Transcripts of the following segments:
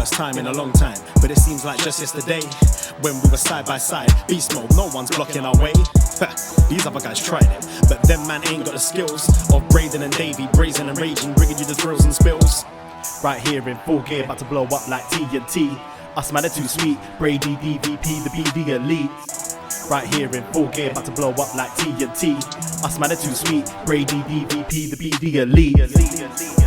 First time in a long time, but it seems like just yesterday when we were side by side. Beast mode, no one's blocking our way. These other guys tried it, but them man ain't got the skills of Braden and Davie, brazen and raging, bringing you the thrills and spills. Right here in full gear, about to blow up like TNT. Us man are too sweet, Brady, DVP, the BDElite. Right here in full gear, about to blow up like TNT. Us man are too sweet, Brady, DVP, the BDElite.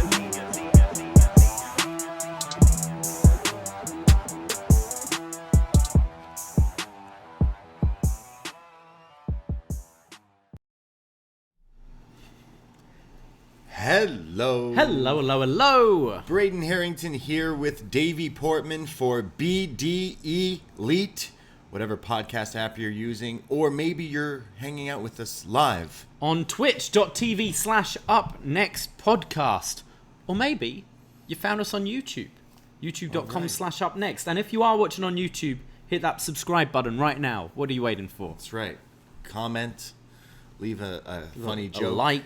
Hello. Braden Herrington here with Davie Portman for BDElite, whatever podcast app you're using, or maybe you're hanging out with us live on twitch.tv/upNXT podcast. Or maybe you found us on YouTube, youtube.com/upNXT. And if you are watching on YouTube, hit that subscribe button right now. What are you waiting for? That's right. Comment, leave a funny joke.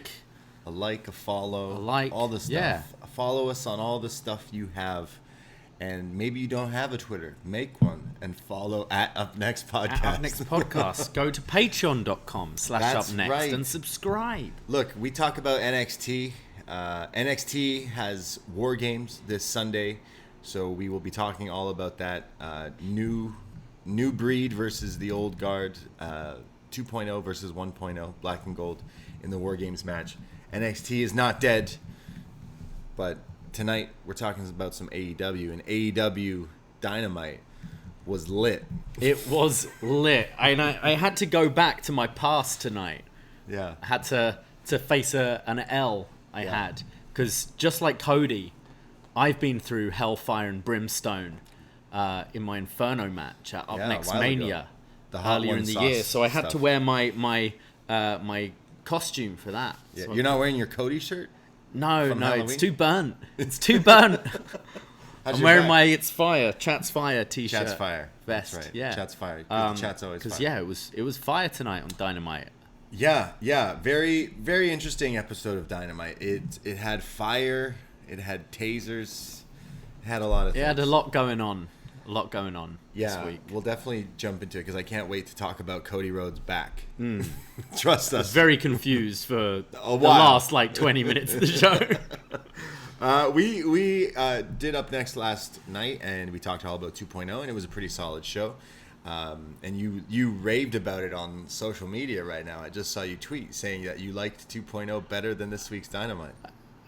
A like, a follow, all the stuff. Yeah. Follow us on all the stuff you have. And maybe you don't have a Twitter. Make one and follow at upNXT Podcast. At upNXT Podcast. Go to patreon.com/upNXT right. and subscribe. Look, we talk about NXT. NXT has War Games this Sunday. So we will be talking all about that. New breed versus the old guard. 2.0 versus 1.0. Black and gold in the War Games match. NXT is not dead, but tonight we're talking about some AEW, and AEW Dynamite was lit. It was lit. I had to go back to my past tonight. Yeah. I had to face an L I had. Because just like Cody, I've been through hellfire and brimstone in my Inferno match at upNXT Mania earlier in the year. So I had to wear my costume for that. Yeah. So You're not wearing your Cody shirt? No, Halloween? it's too burnt. I'm wearing my It's Fire, Chat's Fire t-shirt. Chat's Fire. Vest. That's right. Yeah. Chat's Fire. Chat's always fire. Because it was fire tonight on Dynamite. Yeah. Very, very interesting episode of Dynamite. It had fire, it had tasers, it had a lot of things. It had a lot going on. This week. We'll definitely jump into it because I can't wait to talk about Cody Rhodes back. Trust us. I was very confused for the while. last 20 minutes of the show. We did upNXT last night and we talked all about 2.0 and it was a pretty solid show. And you raved about it on social media right now. I just saw you tweet saying that you liked 2.0 better than this week's Dynamite.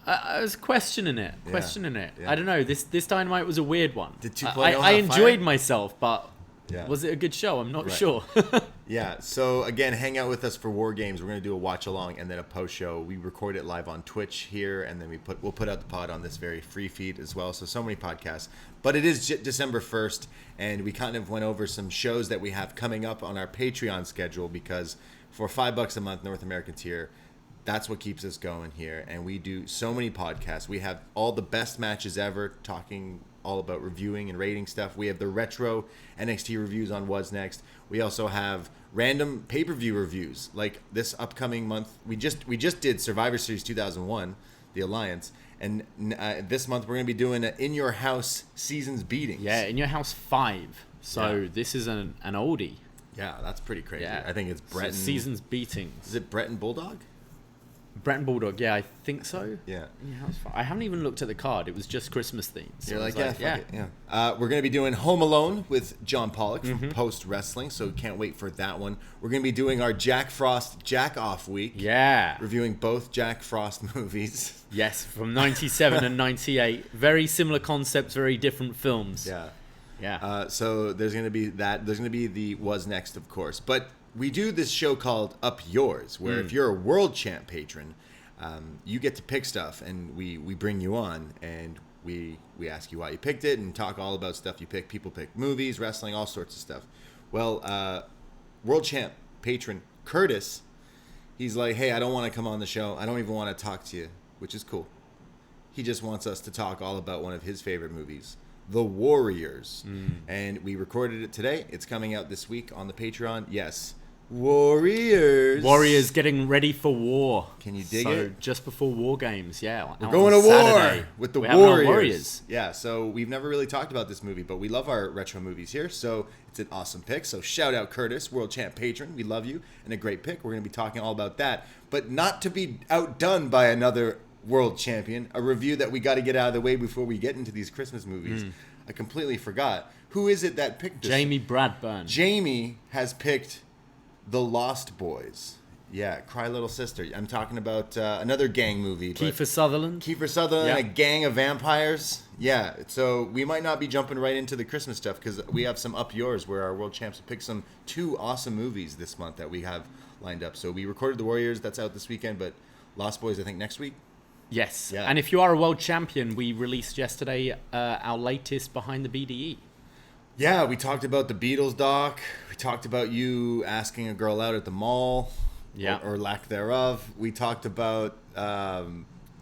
I was questioning it. Yeah. I don't know. This Dynamite was a weird one. Did 2.0 I enjoyed fire? myself, but was it a good show? I'm not sure. Yeah. So again, hang out with us for War Games. We're gonna do a watch along and then a post show. We record it live on Twitch here, and then we'll put out the pod on this very free feed as well. So many podcasts. But it is December 1st, and we kind of went over some shows that we have coming up on our Patreon schedule because for $5 a month, North American tier. That's what keeps us going here, and we do so many podcasts. We have all the best matches ever, talking all about reviewing and rating stuff. We have the retro NXT reviews on What's Next. We also have random pay-per-view reviews. Like this upcoming month, we just did Survivor Series 2001, the Alliance, and this month we're going to be doing an In Your House Seasons Beatings. Yeah, In Your House 5. So this is an oldie. Yeah, that's pretty crazy. Yeah. I think it's Brett. Seasons Beatings. Is it Brett and Bulldog? Brett and Bulldog, yeah, I think so. Yeah. I haven't even looked at the card. It was just Christmas themed. So You're like, fuck it. We're going to be doing Home Alone with John Pollock from Post Wrestling, so can't wait for that one. We're going to be doing our Jack Frost Jack Off week. Yeah. Reviewing both Jack Frost movies. Yes, from 97 and 98. Very similar concepts, very different films. Yeah. So there's going to be that. There's going to be the Was Next, of course. But we do this show called Up Yours, where if you're a world champ patron, you get to pick stuff, and we bring you on, and we ask you why you picked it, and talk all about stuff you pick. People pick movies, wrestling, all sorts of stuff. Well, world champ patron Curtis, he's like, hey, I don't want to come on the show. I don't even want to talk to you, which is cool. He just wants us to talk all about one of his favorite movies, The Warriors. And we recorded it today. It's coming out this week on the Patreon. Yes, Warriors. Warriors getting ready for war. Can you dig it? Just before War Games, yeah. We're going to war with the Warriors. Yeah, so we've never really talked about this movie, but we love our retro movies here, so it's an awesome pick. So shout out Curtis, World Champ Patron. We love you, and a great pick. We're going to be talking all about that, but not to be outdone by another World Champion, a review that we got to get out of the way before we get into these Christmas movies. I completely forgot. Who is it that picked this? Jamie Bradburn. Jamie has picked The Lost Boys. Yeah, Cry Little Sister. I'm talking about another gang movie. Kiefer Sutherland. Kiefer Sutherland and a gang of vampires. Yeah, so we might not be jumping right into the Christmas stuff because we have some up yours where our world champs have picked some 2 awesome movies this month that we have lined up. So we recorded The Warriors. That's out this weekend, but Lost Boys, I think, next week. Yes. Yeah. And if you are a world champion, we released yesterday our latest Behind the BDE. Yeah, we talked about the Beatles doc. We talked about you asking a girl out at the mall, or lack thereof. We talked about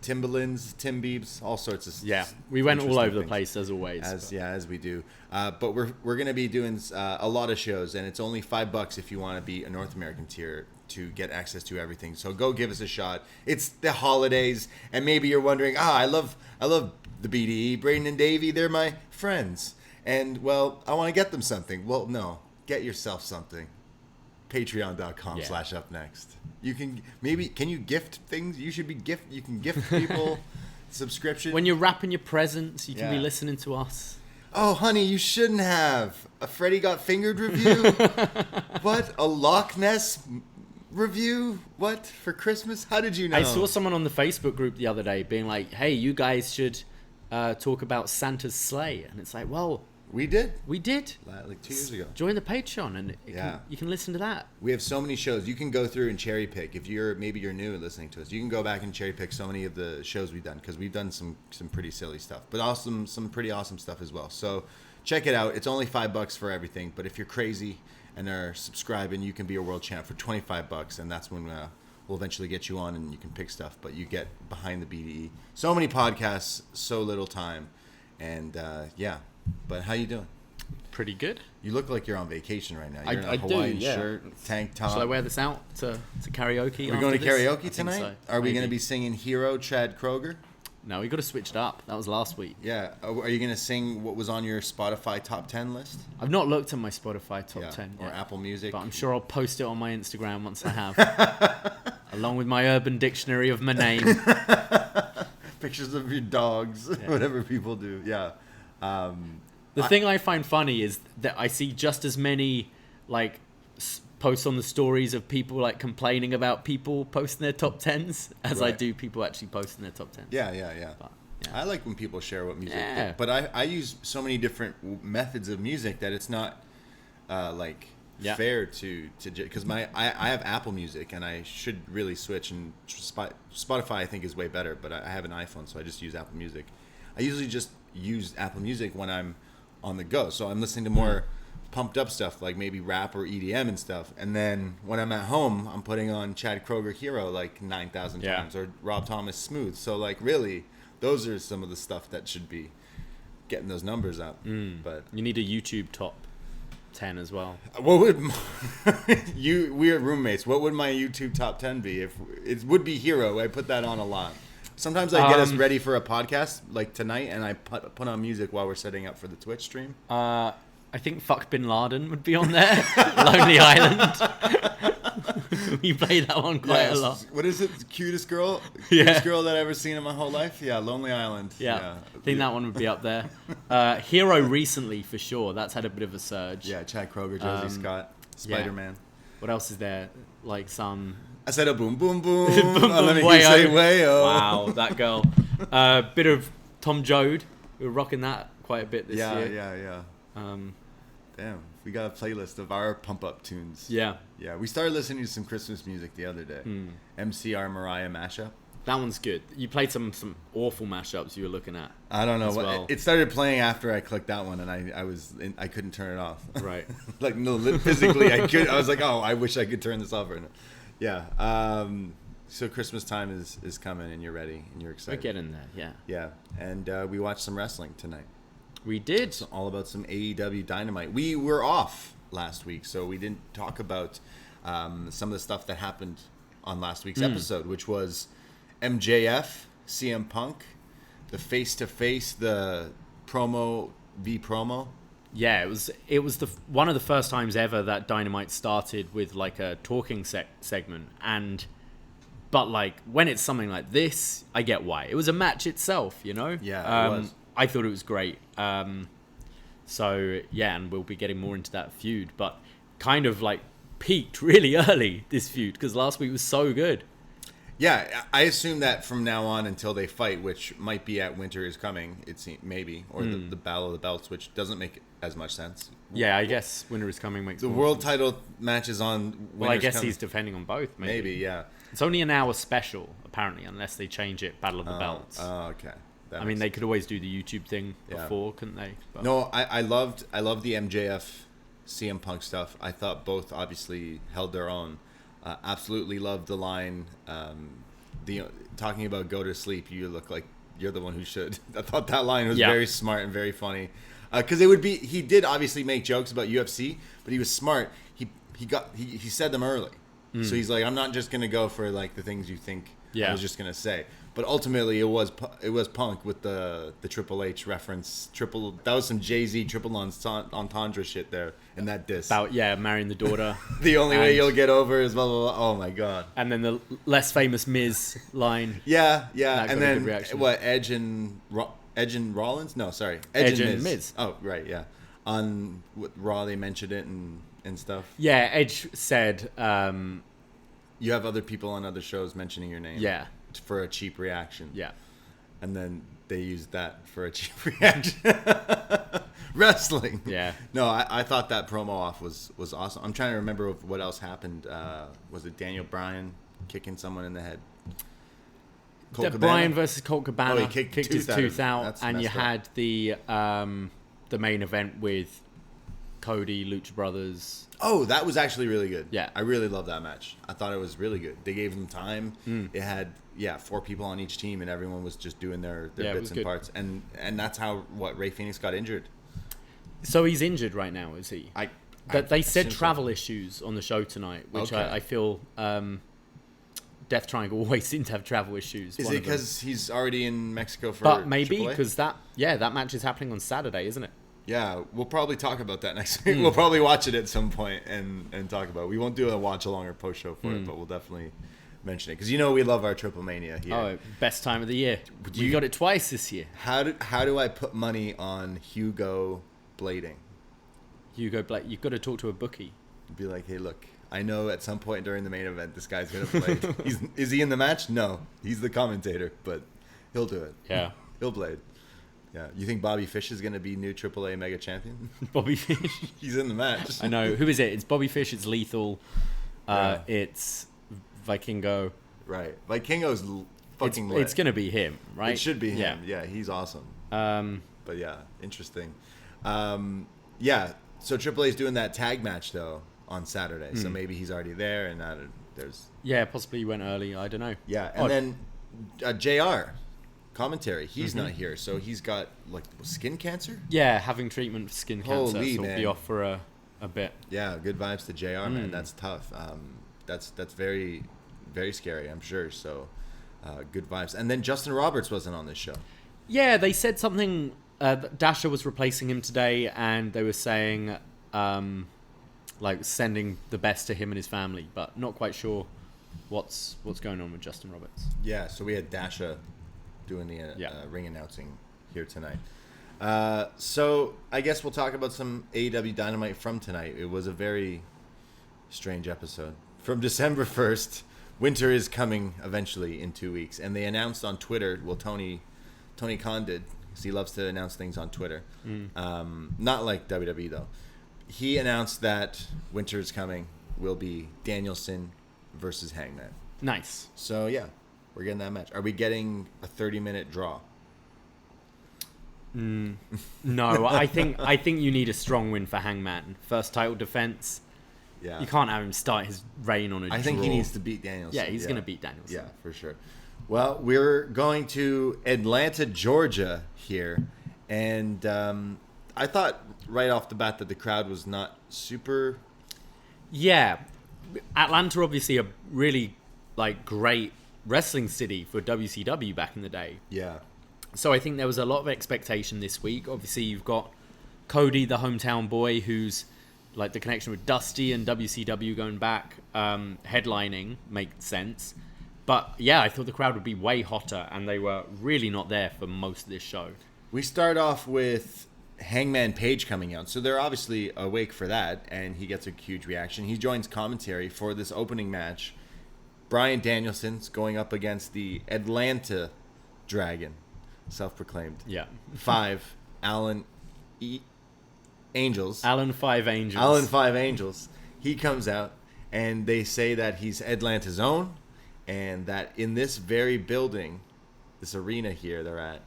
Timberlands, Tim Biebs, all sorts of yeah. We went all over the place as always. As we do. But we're going to be doing a lot of shows, and it's only $5 if you want to be a North American tier to get access to everything. So go give us a shot. It's the holidays, and maybe you're wondering, I love the BDE, Braden and Davie. They're my friends. And, well, I want to get them something. Well, no. Get yourself something. Patreon.com/upNXT. You can can you gift things? You should be you can gift people subscription. When you're wrapping your presents, you can be listening to us. Oh, honey, you shouldn't have. A Freddy Got Fingered review? What? A Loch Ness review? What? For Christmas? How did you know? I saw someone on the Facebook group the other day being like, hey, you guys should talk about Santa's sleigh. And it's like, well... We did. Like 2 years ago. Join the Patreon and you can listen to that. We have so many shows. You can go through and cherry pick. If you're new and listening to us, you can go back and cherry pick so many of the shows we've done because we've done some pretty silly stuff, but also some pretty awesome stuff as well. So check it out. It's only $5 for everything, but if you're crazy and are subscribing, you can be a world champ for $25, and that's when we'll eventually get you on and you can pick stuff. But you get Behind the BDE. So many podcasts, so little time, and yeah. But how you doing? Pretty good. You look like you're on vacation right now. You're in a I Hawaiian do, yeah. shirt, tank top. Shall I wear this out to karaoke? We're going to karaoke this? tonight? So. Are we going to be singing Hero, Chad Kroger? No, we got to switch it up. That was last week. Yeah. Are you going to sing what was on your Spotify top 10 list? I've not looked at my Spotify top 10 or yet, Apple Music. but I'm sure I'll post it on my Instagram once I have. Along with my Urban Dictionary of my name. Pictures of your dogs, whatever people do. Yeah. The thing I find funny is that I see just as many like posts on the stories of people like complaining about people posting their top 10s as I do people actually posting their top 10s. Yeah. But, I like when people share what music. Yeah. But I use so many different methods of music that it's not fair to because I have Apple Music and I should really switch, and Spotify I think is way better, but I have an iPhone, so I just use Apple Music. I usually just use Apple Music when I'm on the go, so I'm listening to more pumped up stuff like maybe rap or EDM and stuff, and then when I'm at home I'm putting on Chad Kroger Hero like 9,000 times, or Rob Thomas Smooth. So like really those are some of the stuff that should be getting those numbers up. But you need a YouTube top 10 as well. What would we are roommates, what would my YouTube top 10 be? If it would be Hero. I put that on a lot. Sometimes I get us ready for a podcast, like tonight, and I put on music while we're setting up for the Twitch stream. I think Fuck Bin Laden would be on there. Lonely Island. We play that one quite a lot. What is it? The cutest girl? Cutest girl that I've ever seen in my whole life? Yeah, Lonely Island. Yeah. I think that one would be up there. Hero recently, for sure. That's had a bit of a surge. Yeah, Chad Kroger, Josie Scott, Spider-Man. What else is there? Like some... I said a boom, boom, boom. Boom, boom, let me say way-o. Wow, that girl. Bit of Tom Joad. We were rocking that quite a bit this year. Yeah. Damn, we got a playlist of our pump-up tunes. Yeah. Yeah, we started listening to some Christmas music the other day. MCR Mariah mashup. That one's good. You played some awful mashups you were looking at. I don't know. Well. It started playing after I clicked that one, and I couldn't turn it off. Right. Like, no, physically I could. I was like, oh, I wish I could turn this off right now. Yeah. So Christmas time is coming, and you're ready, and you're excited. We're getting there, yeah. Yeah. And we watched some wrestling tonight. We did. It's all about some AEW Dynamite. We were off last week, so we didn't talk about some of the stuff that happened on last week's episode, which was MJF, CM Punk, the face-to-face, the promo v promo. Yeah, it was one of the first times ever that Dynamite started with like a talking segment, but like when it's something like this, I get why. It was a match itself, you know. Yeah, it was. I thought it was great. So yeah, and we'll be getting more into that feud, but kind of like peaked really early, this feud, because last week was so good. Yeah, I assume that from now on until they fight, which might be at Winter is Coming, it seems, maybe, or the Battle of the Belts, which doesn't make as much sense. Yeah, I guess Winter is Coming makes the more world sense. title match is on Winter Well, I guess Coming. he's defending on both, maybe. Maybe, yeah. It's only an hour special, apparently, unless they change it Battle of the Belts. Oh, okay. I mean, they could always do the YouTube thing before, couldn't they? But No, I loved the MJF CM Punk stuff. I thought both obviously held their own. Absolutely loved the line, talking about go to sleep, you look like you're the one who should. I thought that line was very smart and very funny. Because he did obviously make jokes about UFC, but he was smart. He said them early. So he's like, I'm not just going to go for like the things you think I was just going to say. But ultimately, it was Punk with the Triple H reference. That was some Jay-Z triple entendre shit there in that diss. About marrying the daughter. The only way you'll get over is blah blah blah. Oh my god. And then the less famous Miz line. Yeah. And then what Edge and Rollins? No, sorry, Edge and Miz. Oh right, yeah. On Raw, they mentioned it and stuff. Yeah, Edge said. You have other people on other shows mentioning your name. Yeah. For a cheap reaction. Yeah. And then they used that for a cheap reaction. Wrestling. Yeah. No, I thought that promo off was awesome. I'm trying to remember what else happened. Was it Daniel Bryan kicking someone in the head? Bryan versus Colt Cabana. Oh, he kicked his tooth out. That's and you messed up. had the main event with Cody, Lucha Brothers. Oh, that was actually really good. Yeah. I really loved that match. I thought it was really good. They gave them time. It had 4 people on each team, and everyone was just doing their bits and parts. And that's how Rey Fenix got injured. So he's injured right now, is he? They said travel so. issues on the show tonight, which Okay. I feel Death Triangle always seem to have travel issues. Is it because he's already in Mexico for But maybe AAA? because that match is happening on Saturday, isn't it? Yeah, we'll probably talk about that next week. We'll probably watch it at some point and talk about it. We won't do a watch-along or post-show for it, but we'll definitely mention it. Because we love our Triple Mania here. Oh, best time of the year. We got it twice this year. How do I put money on Hugo blading? Hugo Blake, you've got to talk to a bookie. Be like, hey, look, I know at some point during the main event this guy's going to blade. Is he in the match? No. He's the commentator, but he'll do it. Yeah. He'll blade. Yeah, you think Bobby Fish is going to be new AAA Mega Champion? Bobby Fish. He's in the match. I know. Who is it? It's Bobby Fish. It's Lethal. It's Vikingo. Right. Vikingo's fucking lit. It's going to be him, right? It should be him. Yeah, he's awesome. But yeah, interesting. Yeah, so AAA is doing that tag match, though, on Saturday. So maybe he's already there, and there's... Yeah, possibly he went early. I don't know. Yeah, and then JR... commentary. He's not here, so he's got like skin cancer. Yeah, having treatment for skin cancer. Holy so man. he'll be off for a bit. Yeah, good vibes to JR, man. That's tough. That's very, very scary, I'm sure. So, good vibes. And then Justin Roberts wasn't on this show. Yeah, they said something. Dasher was replacing him today, and they were saying, like sending the best to him and his family, but not quite sure what's going on with Justin Roberts. Yeah, so we had Dasha doing the ring announcing here tonight. So I guess we'll talk about some AEW Dynamite from tonight. It was a very strange episode. From December 1st, Winter is coming eventually in 2 weeks. And they announced on Twitter, well, Tony Khan did, because he loves to announce things on Twitter. Not like WWE, though. He announced that Winter is coming will be Danielson versus Hangman. Nice. So, yeah. We're getting that match. Are we getting a 30-minute draw? No, I think you need a strong win for Hangman. First title defense. Yeah. You can't have him start his reign on a draw. I think he needs to beat Danielson. Yeah, he's going to beat Danielson. Yeah, for sure. Well, we're going to Atlanta, Georgia here. And I thought right off the bat that the crowd was not super... Yeah. Atlanta obviously a really like great wrestling city for WCW back in the day. Yeah. So I think there was a lot of expectation this week. Obviously, you've got Cody, the hometown boy, who's like the connection with Dusty and WCW going back. Headlining makes sense. But yeah, I thought the crowd would be way hotter, and they were really not there for most of this show. We start off with Hangman Page coming out. So they're obviously awake for that, and he gets a huge reaction. He joins commentary for this opening match. Bryan Danielson's going up against the Atlanta Dragon, self-proclaimed. Yeah. 5 Allin Angels. Allin 5 Angels. Allin 5 Angels. He comes out, and they say that he's Atlanta's own, and that in this very building, this arena here they're at,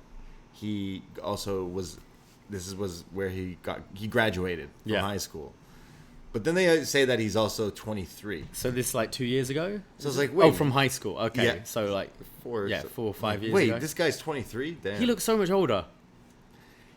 he also was. This was where he graduated from high school. But then they say that he's also 23. So this like 2 years ago? So it's like, wait. Oh, from high school. Okay. Yeah. So like 4 or 5 years wait, ago. Wait, this guy's 23? Damn. He looks so much older.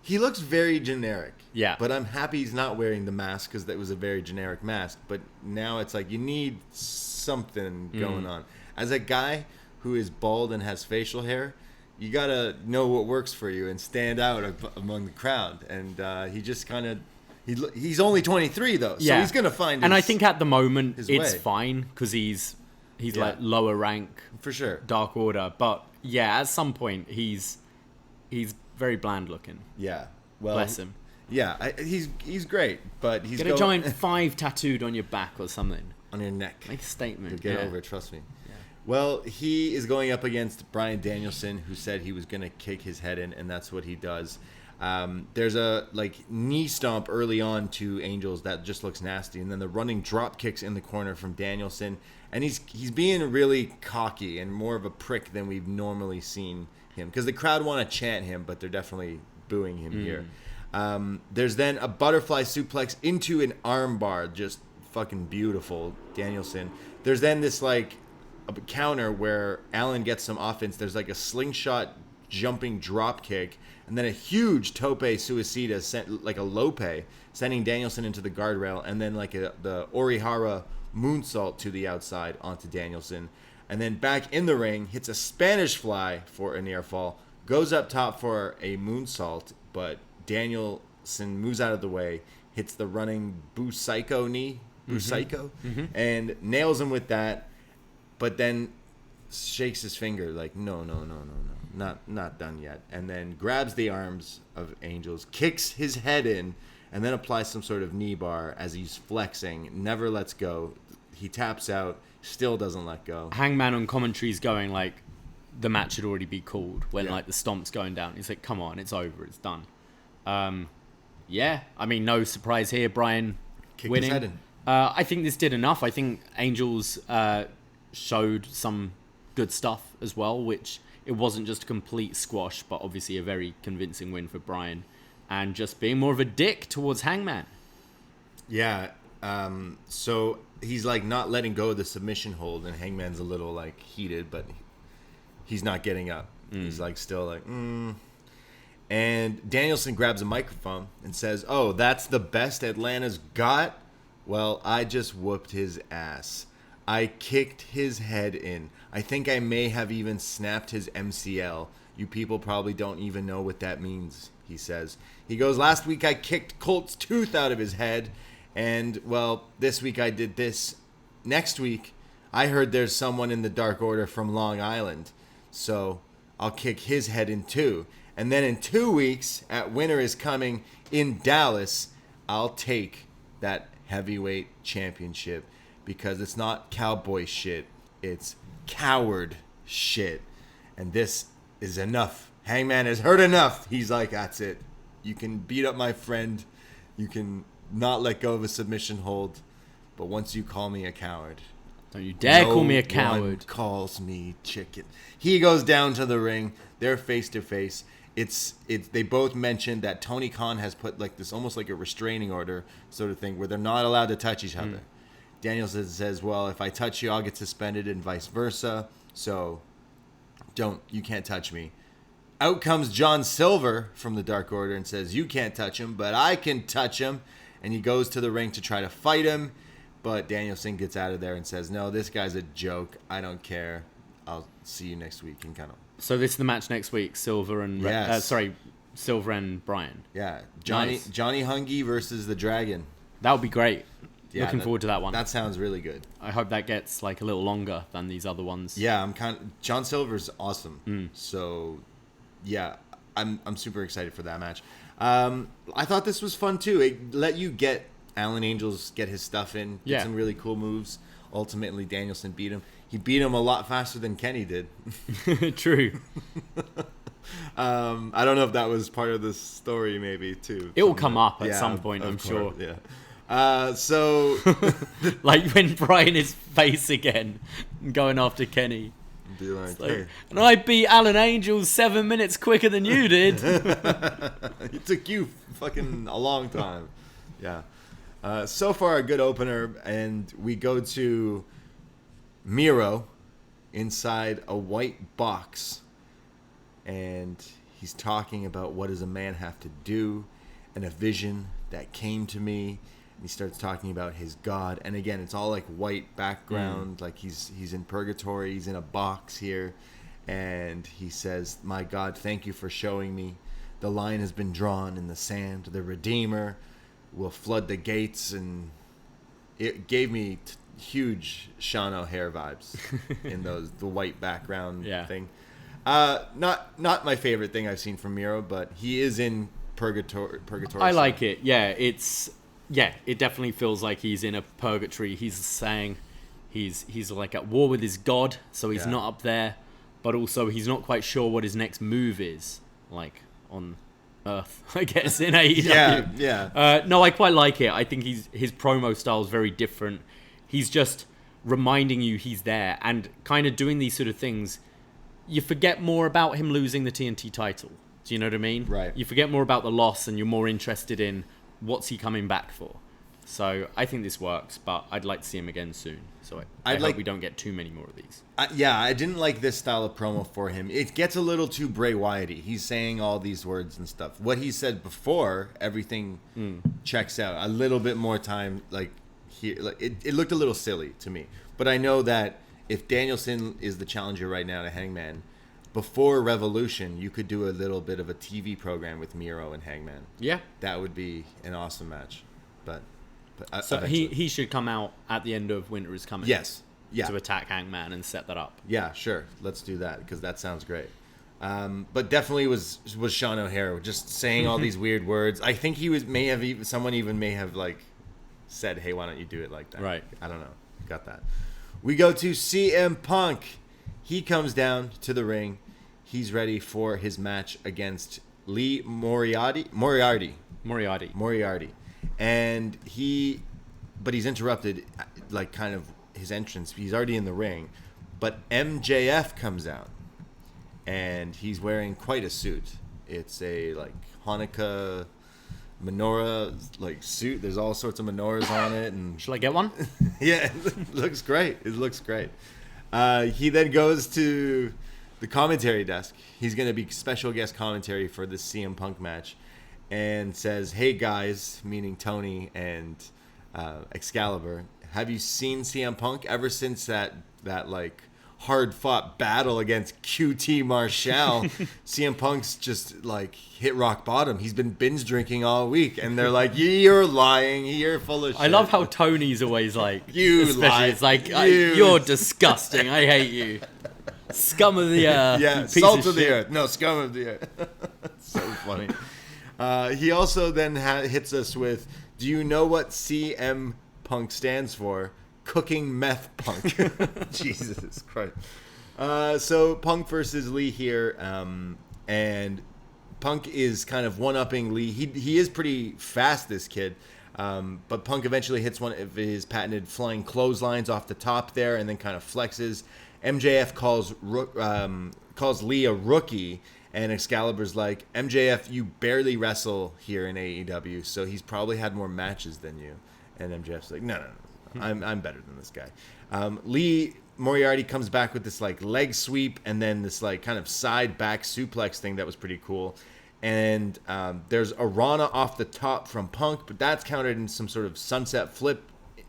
He looks very generic. Yeah. But I'm happy he's not wearing the mask because that was a very generic mask. But now it's like you need something going on. As a guy who is bald and has facial hair, you got to know what works for you and stand out among the crowd. And he just kind of... He's only 23 though, so he's gonna find. And I think at the moment it's way. Fine because he's like lower rank for sure, Dark Order. But yeah, at some point he's very bland looking. Yeah, well, bless him. Yeah, he's great, but he's get a giant 5 tattooed on your back or something on your neck. Make a statement. You'll get over it, trust me. Yeah. Well, he is going up against Bryan Danielson, who said he was gonna kick his head in, and that's what he does. There's a knee stomp early on to Angels that just looks nasty, and then the running drop kicks in the corner from Danielson, and he's being really cocky and more of a prick than we've normally seen him, because the crowd want to chant him, but they're definitely booing him here. There's then a butterfly suplex into an armbar, just fucking beautiful, Danielson. There's then this a counter where Allin gets some offense. There's a slingshot jumping drop kick, and then a huge tope suicida sent a lope, sending Danielson into the guardrail, and then the Orihara moonsault to the outside onto Danielson, and then back in the ring hits a Spanish fly for a near fall, goes up top for a moonsault, but Danielson moves out of the way, hits the running Boo-psycho knee, Boo-psycho, and nails him with that, but then shakes his finger no, not done yet, and then grabs the arms of Angels, kicks his head in, and then applies some sort of knee bar as he's flexing, never lets go. He taps out, still doesn't let go. Hangman on commentary's going the match should already be called when the stomp's going down. He's like, come on, it's over, it's done. I mean, no surprise here, Bryan kicked winning. His head in. I think this did enough. I think Angels showed some good stuff as well, which it wasn't just a complete squash, but obviously a very convincing win for Bryan, and just being more of a dick towards Hangman. Yeah. So he's not letting go of the submission hold, and Hangman's a little heated, but he's not getting up. He's still And Danielson grabs a microphone and says, "Oh, that's the best Atlanta's got? Well, I just whooped his ass. I kicked his head in. I think I may have even snapped his MCL. You people probably don't even know what that means," he says. He goes, "Last week I kicked Colt's tooth out of his head, and, well, this week I did this. Next week, I heard there's someone in the Dark Order from Long Island, so I'll kick his head in too. And then in 2 weeks, at Winter is Coming in Dallas, I'll take that heavyweight championship, because it's not cowboy shit, it's coward shit. And this is enough. Hangman has heard enough." He's like, "That's it. You can beat up my friend. You can not let go of a submission hold. But once you call me a coward, don't you dare call me a coward. No one calls me chicken." He goes down to the ring. They're face to face. They both mentioned that Tony Khan has put this almost like a restraining order sort of thing where they're not allowed to touch each other. Danielson says, "Well, if I touch you, I'll get suspended, and vice versa. So you can't touch me." Out comes John Silver from the Dark Order and says, "You can't touch him, but I can touch him." And he goes to the ring to try to fight him, But Danielson gets out of there and says, no, this guy's a joke. I don't care. I'll see you next week. And kind of. So this is the match next week, Silver and Silver and Bryan. Yeah, Johnny Hungy versus the Dragon. That would be great. Yeah, Looking forward to that one. That sounds really good. I hope that gets like a little longer than these other ones. Yeah, John Silver's awesome. So, yeah, I'm super excited for that match. I thought this was fun too. It let you get Allin Angels get his stuff in, get some really cool moves. Ultimately, Danielson beat him. He beat him a lot faster than Kenny did. True. I don't know if that was part of the story, maybe too. It will come up at some point, I'm sure. Yeah. So like when Bryan is face again, going after Kenny. Be like, hey. And I beat Allin Angels 7 minutes quicker than you did. It took you fucking a long time. Yeah. So far, a good opener, and we go to Miro inside a white box, and he's talking about what does a man have to do, and a vision that came to me. And he starts talking about his God, and again, it's all like white background, like he's in purgatory, he's in a box here, and he says, "My God, thank you for showing me. The line has been drawn in the sand. The Redeemer will flood the gates," and it gave me huge Shawn O'Hare vibes in the white background thing. Not my favorite thing I've seen from Miro, but he is in purgatory. I like it. Yeah, it definitely feels like he's in a purgatory. He's saying he's like at war with his God, so he's not up there, but also he's not quite sure what his next move is, like on Earth, I guess, in AEW. Yeah. No, I quite like it. I think his promo style is very different. He's just reminding you he's there and kind of doing these sort of things. You forget more about him losing the TNT title. Do you know what I mean? Right. You forget more about the loss and you're more interested in what's he coming back for. So I think this works, but I'd like to see him again soon. So I hope we don't get too many more of these. I didn't like this style of promo for him. It gets a little too Bray Wyatt-y. He's saying all these words and stuff. What he said before, everything checks out. A little bit more time, like here, like it looked a little silly to me. But I know that if Danielson is the challenger right now to Hangman, before Revolution, you could do a little bit of a TV program with Miro and Hangman. Yeah, that would be an awesome match. But so he should come out at the end of Winter is Coming. Yes. Yeah. To attack Hangman and set that up. Yeah, sure. Let's do that because that sounds great. But definitely was Shawn O'Hare just saying all these weird words. I think someone may have like said, "Hey, why don't you do it like that?" Right. I don't know. Got that. We go to CM Punk. He comes down to the ring. He's ready for his match against Lee Moriarty. And he's interrupted, like kind of his entrance. He's already in the ring, but MJF comes out, and he's wearing quite a suit. It's a like Hanukkah menorah like suit. There's all sorts of menorahs on it, and shall I get one? Yeah, it looks great. It looks great. He then goes to the commentary desk. He's going to be special guest commentary for this CM Punk match, and says, "Hey guys," meaning Tony and Excalibur, "have you seen CM Punk ever since that like hard-fought battle against QT Marshall?" CM Punk's just like hit rock bottom. He's been binge drinking all week, and they're like, "You're lying. You're full of shit." I love how Tony's always like, "You lie. It's like, you're disgusting. I hate you. Scum of the earth." Yeah, salt of the earth. No, scum of the earth. So funny. He also then hits us with, "Do you know what CM Punk stands for? Cooking meth punk." Jesus Christ. So Punk versus Lee here, and Punk is kind of one-upping Lee. He is pretty fast, this kid, but Punk eventually hits one of his patented flying clotheslines off the top there, and then kind of flexes. MJF calls Lee a rookie, and Excalibur's like, "MJF, you barely wrestle here in AEW, so he's probably had more matches than you." And MJF's like, no. I'm better than this guy. Lee Moriarty comes back with this like leg sweep and then this like kind of side back suplex thing that was pretty cool. And there's a Rana off the top from Punk, but that's countered in some sort of sunset flip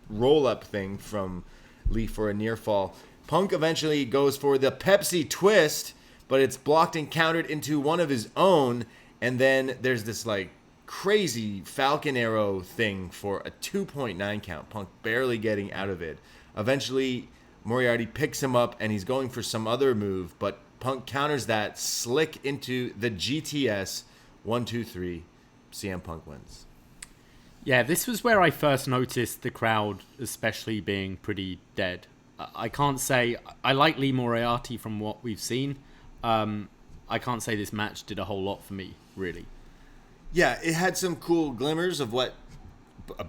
roll-up thing from Lee for a near fall. Punk eventually goes for the Pepsi twist, but it's blocked and countered into one of his own. And then there's this like crazy Falcon Arrow thing for a 2.9 count. Punk barely getting out of it. Eventually, Moriarty picks him up and he's going for some other move, but Punk counters that slick into the GTS. 1, 2, 3. CM Punk wins. Yeah, this was where I first noticed the crowd especially being pretty dead. I can't say... I like Lee Moriarty from what we've seen. I can't say this match did a whole lot for me, really. Yeah, it had some cool glimmers of what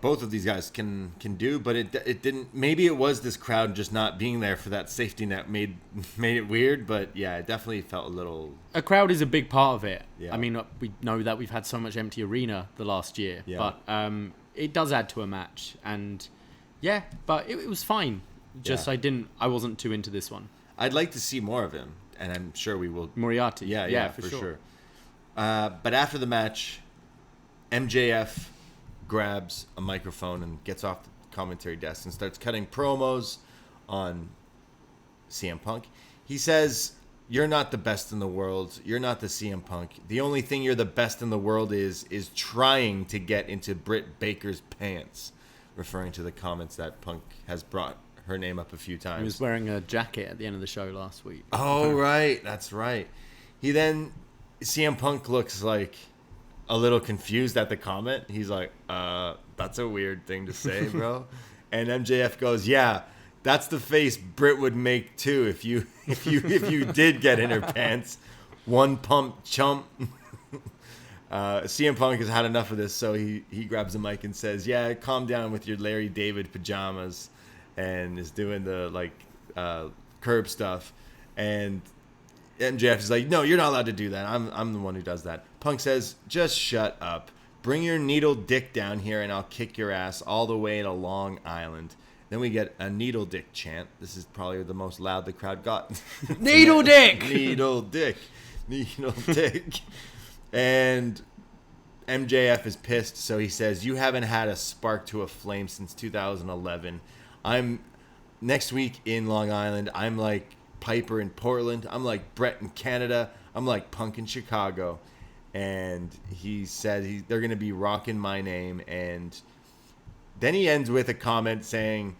both of these guys can do, but it didn't. Maybe it was this crowd just not being there for that safety net made it weird. But yeah, it definitely felt a little. A crowd is a big part of it. Yeah. I mean, we know that we've had so much empty arena the last year, yeah. But it does add to a match, and yeah, but it was fine. Just yeah. I wasn't too into this one. I'd like to see more of him, and I'm sure we will. Moriarty, yeah, for sure. But after the match, MJF grabs a microphone and gets off the commentary desk and starts cutting promos on CM Punk. He says, "You're not the best in the world. You're not the CM Punk. The only thing you're the best in the world is trying to get into Britt Baker's pants," referring to the comments that Punk has brought her name up a few times. He was wearing a jacket at the end of the show last week. Oh, right. That's right. CM Punk looks like a little confused at the comment. He's like, that's a weird thing to say, bro. And MJF goes, "Yeah, that's the face Britt would make too if you did get in her pants. One pump chump." CM Punk has had enough of this, so he grabs the mic and says, "Yeah, calm down with your Larry David pajamas," and is doing the curb stuff. And MJF is like, "No, you're not allowed to do that. I'm the one who does that." Punk says, "Just shut up. Bring your needle dick down here and I'll kick your ass all the way to Long Island." Then we get a needle dick chant. This is probably the most loud the crowd got. Needle dick! Needle dick. Needle dick. And MJF is pissed, so he says, "You haven't had a spark to a flame since 2011. I'm next week in Long Island. I'm like Piper in Portland. I'm like Brett in Canada. I'm like Punk in Chicago." And he said they're going to be rocking my name. And then he ends with a comment saying,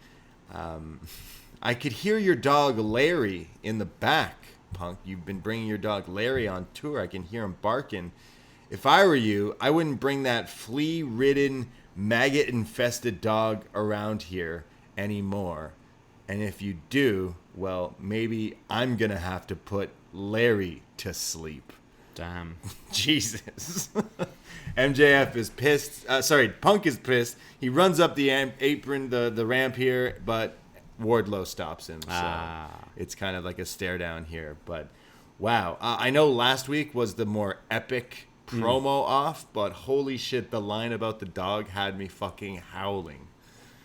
"I could hear your dog Larry in the back, Punk. You've been bringing your dog Larry on tour. I can hear him barking. If I were you, I wouldn't bring that flea-ridden, maggot-infested dog around here anymore. And if you do, well, maybe I'm going to have to put Larry to sleep." Damn. Jesus. MJF is pissed. Punk is pissed. He runs up the apron, the ramp here, but Wardlow stops him. So it's kind of like a stare down here. But wow. I know last week was the more epic promo off, but holy shit, the line about the dog had me fucking howling.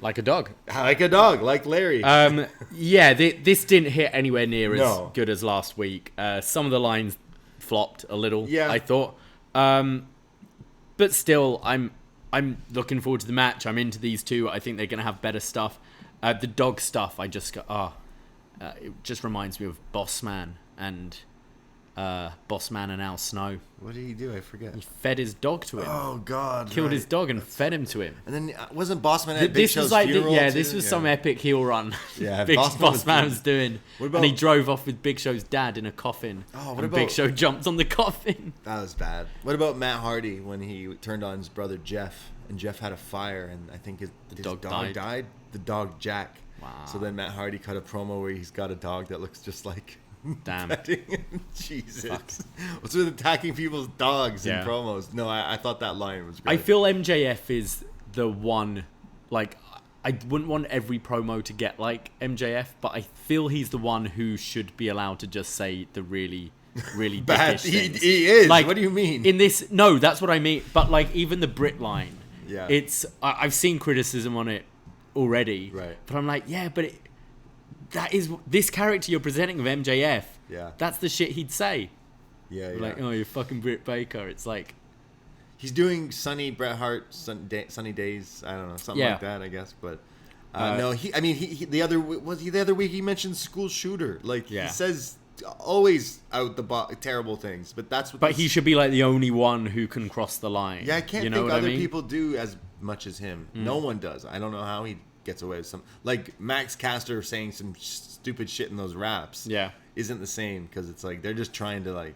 Like a dog. Like a dog, like Larry. Yeah, this didn't hit anywhere near as No. good as last week. Some of the lines flopped a little, Yeah. I thought. But still, I'm looking forward to the match. I'm into these two. I think they're going to have better stuff. The dog stuff, I just go, it just reminds me of Bossman and Al Snow. What did he do? I forget. He fed his dog to him. Oh, God. Killed right. his dog and fed him to him. And then wasn't Bossman at Big Show's funeral? This was some epic heel run. Yeah, Big Bossman was doing. What about- And he drove off with Big Show's dad in a coffin. Oh, what and about- Big Show jumped on the coffin. That was bad. What about Matt Hardy when he turned on his brother Jeff, and Jeff had a fire, and I think his dog died? The dog Jack. Wow. So then Matt Hardy cut a promo where he's got a dog that looks just like... Damn. Jesus. Fuck. What's with attacking people's dogs Yeah. in promos? No, I thought that line was great. I feel MJF is the one, like, I wouldn't want every promo to get like MJF, but I feel he's the one who should be allowed to just say the really, really bad. dickish things. He is. Like, What do you mean? In this, no, that's what I mean. But like, even the Britt line, Yeah. I've seen criticism on it already. Right. But I'm like, yeah, but that is this character you're presenting of MJF. Yeah. That's the shit he'd say. Yeah. Like, oh, you're fucking Britt Baker. It's like, He's doing Sunny Bret Hart, Sunny Days. I don't know, something Yeah. like that, I guess. But No, he the other week he mentioned school shooter. Like Yeah. he says always out the terrible things, but that's what. But he should be like the only one who can cross the line. Yeah, I can't know think what other I mean? people do as much as him. No one does. I don't know how he gets away with some. Like Max Caster saying some stupid shit in those raps. Yeah. Isn't the same because it's like they're just trying to like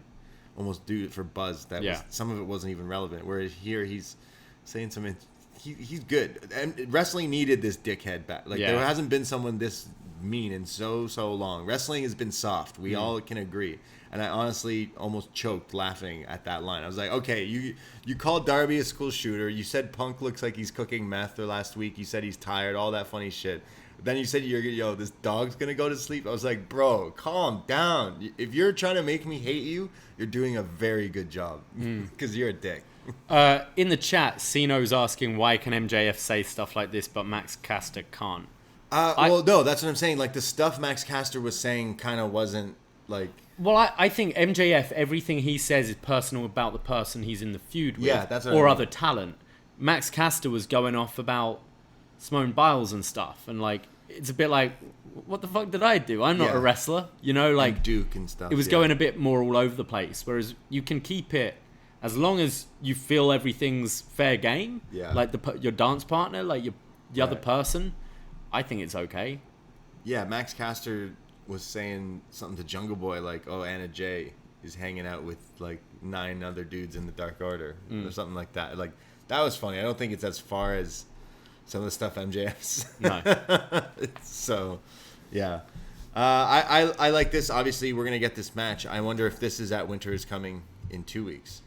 almost do it for buzz. Some of it wasn't even relevant. Whereas here he's saying some. He's good. And wrestling needed this dickhead back. Like there hasn't been someone this mean in so long. Wrestling has been soft. We all can agree. And I honestly almost choked laughing at that line. I was like, okay, you called Darby a school shooter. You said Punk looks like he's cooking meth the last week. You said he's tired. All that funny shit. Then you said, this dog's gonna go to sleep. I was like, bro, calm down. If you're trying to make me hate you, you're doing a very good job because you're a dick. In the chat, Siino's asking why can MJF say stuff like this, but Max Caster can't. No, that's what I'm saying. Like the stuff Max Caster was saying kind of wasn't like. Well, I think MJF, everything he says is personal about the person he's in the feud with, that's what I mean. other talent. Max Caster was going off about Simone Biles and stuff, and like it's a bit like, what the fuck did I do? I'm not a wrestler, like and Duke and stuff. It was going a bit more all over the place. Whereas you can keep it as long as you feel everything's fair game. Yeah. Like your dance partner, like the other person, I think it's okay. Yeah, Max Caster was saying something to Jungle Boy like, "Oh, Anna Jay is hanging out with like 9 other dudes in the Dark Order," or something like that. Like that was funny. I don't think it's as far as some of the stuff MJF's. No. So, yeah. I like this. Obviously, we're gonna get this match. I wonder if this is at Winter is Coming in 2 weeks.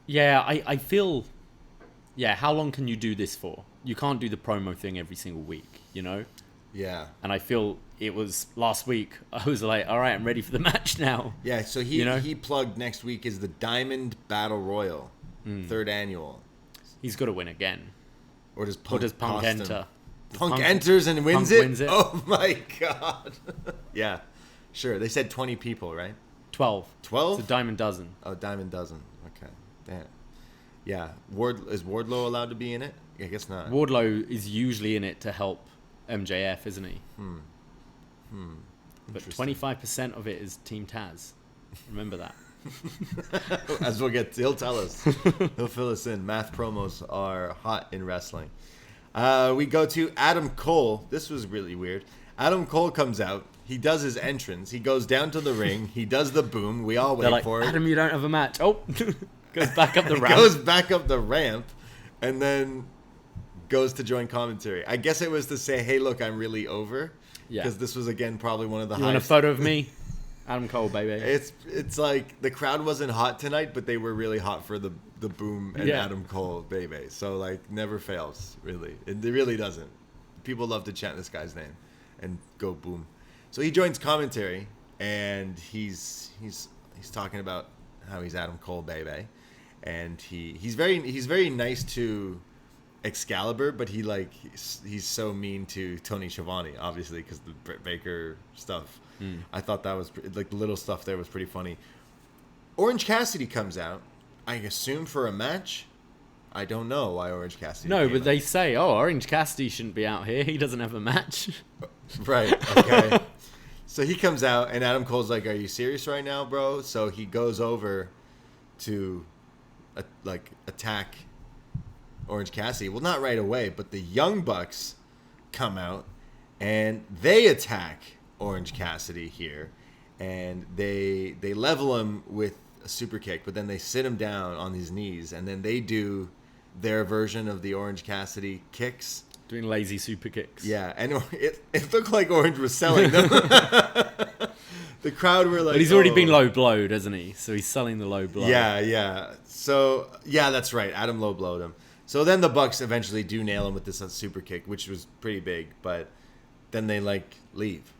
Yeah, I feel. Yeah, how long can you do this for? You can't do the promo thing every single week, Yeah. And I feel it was last week. I was like, all right, I'm ready for the match now. Yeah, so he plugged next week is the Diamond Battle Royal, 3rd annual. He's got to win again. Or does Punk enter? Punk enters and wins Punk it? wins it? Oh my god. Yeah, sure. They said 20 people, right? 12. 12? It's a Diamond Dozen. Oh, Diamond Dozen. Okay, damn. Yeah, is Wardlow allowed to be in it? I guess not. Wardlow is usually in it to help MJF, isn't he? But 25% of it is Team Taz. Remember that. As we'll get to, he'll tell us. He'll fill us in. Math promos are hot in wrestling. We go to Adam Cole. This was really weird. Adam Cole comes out. He does his entrance. He goes down to the ring. He does the boom. We all wait for it. Adam, you don't have a match. Oh, goes back up the ramp. Goes back up the ramp, and then goes to join commentary. I guess it was to say, "Hey, look, I'm really over." Yeah. Because this was again probably one of the highest. You want a photo of me? Adam Cole, baby. It's like the crowd wasn't hot tonight, but they were really hot for the boom and Adam Cole, baby. So like never fails, really. It really doesn't. People love to chant this guy's name and go boom. So he joins commentary and he's talking about how he's Adam Cole, baby, and he's very nice to Excalibur, but he's so mean to Tony Schiavone, obviously, because the Britt Baker stuff. I thought that was like the little stuff there was pretty funny. Orange Cassidy comes out, I assume for a match. I don't know why Orange Cassidy. No, but they say, Orange Cassidy shouldn't be out here. He doesn't have a match. Right. Okay. So he comes out, and Adam Cole's like, "Are you serious right now, bro?" So he goes over to attack Orange Cassidy. Well, not right away, but the Young Bucks come out and they attack Orange Cassidy here, and they level him with a super kick, but then they sit him down on his knees, and then they do their version of the Orange Cassidy kicks. Doing lazy super kicks. Yeah, and it looked like Orange was selling them. The crowd were like... But he's already been low blowed, hasn't he? So he's selling the low blow. Yeah. So, yeah, that's right. Adam low blowed him. So then the Bucks eventually do nail him with this super kick, which was pretty big, but then they, leave.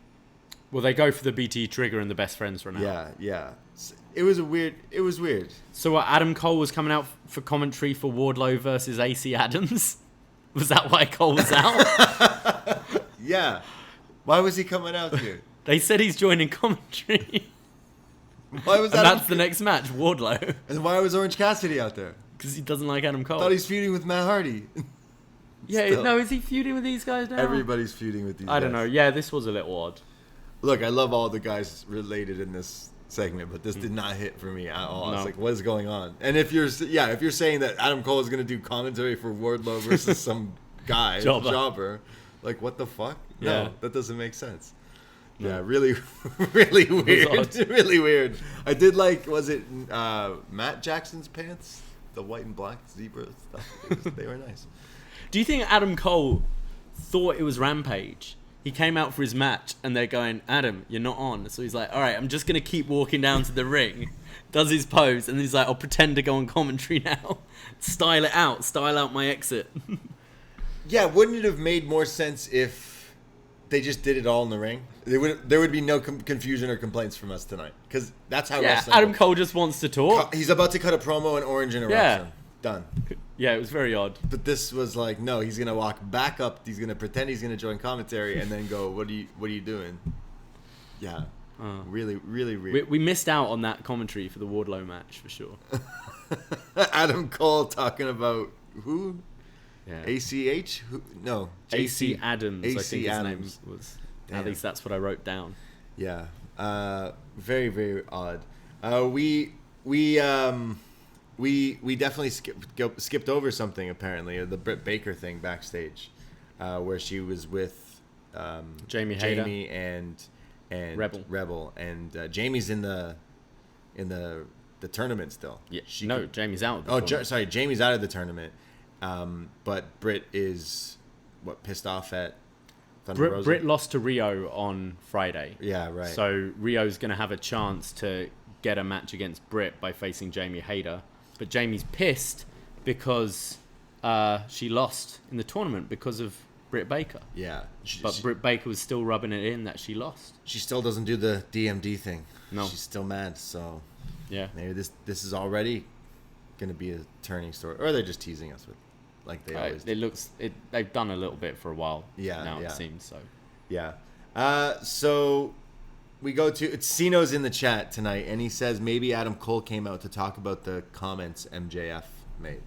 Well, they go for the BT trigger and the best friends run out. Yeah. It was weird. So Adam Cole was coming out for commentary for Wardlow versus AC Adams? Was that why Cole was out? Yeah. Why was he coming out here? They said he's joining commentary. Why was that? And that's the next match, Wardlow. And why was Orange Cassidy out there? Because he doesn't like Adam Cole. I thought he's feuding with Matt Hardy. Yeah, Still. no, is he feuding with these guys now? Everybody's feuding with these guys. I don't know. Yeah, this was a little odd. Look, I love all the guys related in this segment, but this did not hit for me at all. I was like, what is going on? And if you're saying that Adam Cole is going to do commentary for Wardlow versus some guy, jobber, like, what the fuck? No, that doesn't make sense. No. Yeah, really, really weird. Really weird. I did like, was it Matt Jackson's pants? The white and black zebra stuff. They were nice. Do you think Adam Cole thought it was Rampage? He came out for his match and they're going, Adam, you're not on. So he's like, all right, I'm just going to keep walking down to the ring. Does his pose. And then he's like, I'll pretend to go on commentary now. Style out my exit. Yeah, wouldn't it have made more sense if they just did it all in the ring? There would be no confusion or complaints from us tonight. Because that's how wrestling Adam Cole just wants to talk. He's about to cut a promo and Orange interruption. Done. Yeah, it was very odd. But this was like, no, he's gonna walk back up. He's gonna pretend he's gonna join commentary, and then go, "What are you doing?" Yeah, really, really weird. We missed out on that commentary for the Wardlow match for sure. Adam Cole talking about who? Yeah. ACH? Who? No, AC Adams. AC I think Adams. his name was. Damn. At least that's what I wrote down. Yeah. Very, very odd. We definitely skipped over something, apparently, the Britt Baker thing backstage, where she was with Jamie Hayter and Rebel, and Jamie's in the tournament still. Yeah, Jamie's out. Sorry, Jamie's out of the tournament, but Britt is pissed off at Thunder Rosa? Britt lost to Rio on Friday. Yeah, right. So Rio's going to have a chance to get a match against Britt by facing Jamie Hayter. But Jamie's pissed because she lost in the tournament because of Britt Baker. Yeah. But Britt Baker was still rubbing it in that she lost. She still doesn't do the DMD thing. No. She's still mad, so yeah. Maybe this is already going to be a turning story. Or they're just teasing us with like they always do. They've done a little bit for a while now, it seems so. Yeah. So we go to Siino's in the chat tonight, and he says maybe Adam Cole came out to talk about the comments MJF made.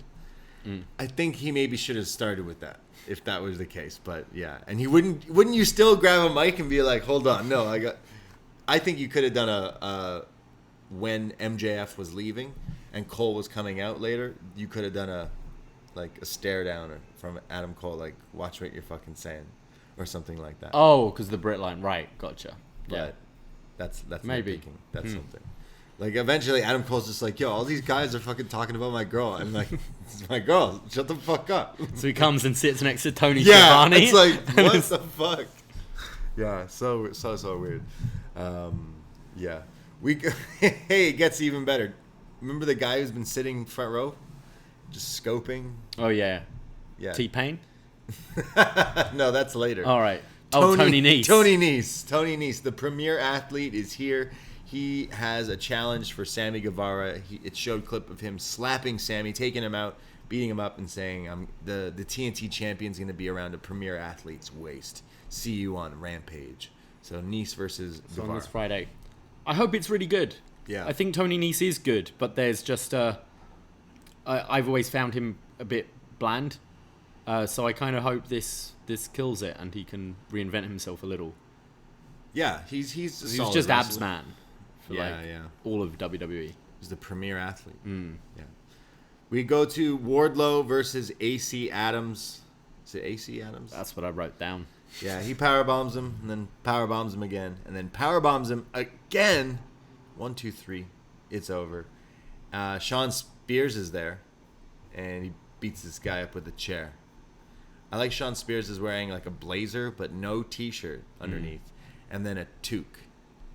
I think he maybe should have started with that if that was the case. But yeah, and he wouldn't you still grab a mic and be like, hold on, no, I think you could have done a when MJF was leaving and Cole was coming out later. You could have done a stare down from Adam Cole, like, watch what you're fucking saying, or something like that. Oh, because the Britt line, right? Gotcha. But Yeah. That's Maybe. thinking. That's something. Like, eventually Adam Cole's just like, yo, all these guys are fucking talking about my girl. And like, it's my girl. Shut the fuck up. So he comes and sits next to Tony Yeah, Schiavone. it's like, what the fuck? Yeah, so weird. Yeah. Hey, it gets even better. Remember the guy who's been sitting front row? Just scoping? Oh, yeah. Yeah. T-Pain? No, that's later. All right. Tony Nese. Tony Nese, the premier athlete, is here. He has a challenge for Sammy Guevara. It showed a clip of him slapping Sammy, taking him out, beating him up, and saying, the TNT champion's going to be around a premier athlete's waist. See you on Rampage. So Nese versus Guevara. On this Friday. I hope it's really good. Yeah. I think Tony Nese is good, but there's just I've always found him a bit bland. So I kind of hope this kills it and he can reinvent himself a little. Yeah, he's just abs man for all of WWE. He's the premier athlete. Yeah. We go to Wardlow versus AC Adams. Is it AC Adams? That's what I wrote down. Yeah, he powerbombs him and then powerbombs him again and then powerbombs him again. 1, 2, 3. It's over. Shawn Spears is there and he beats this guy up with a chair. I like Shawn Spears is wearing like a blazer but no t-shirt underneath and then a toque,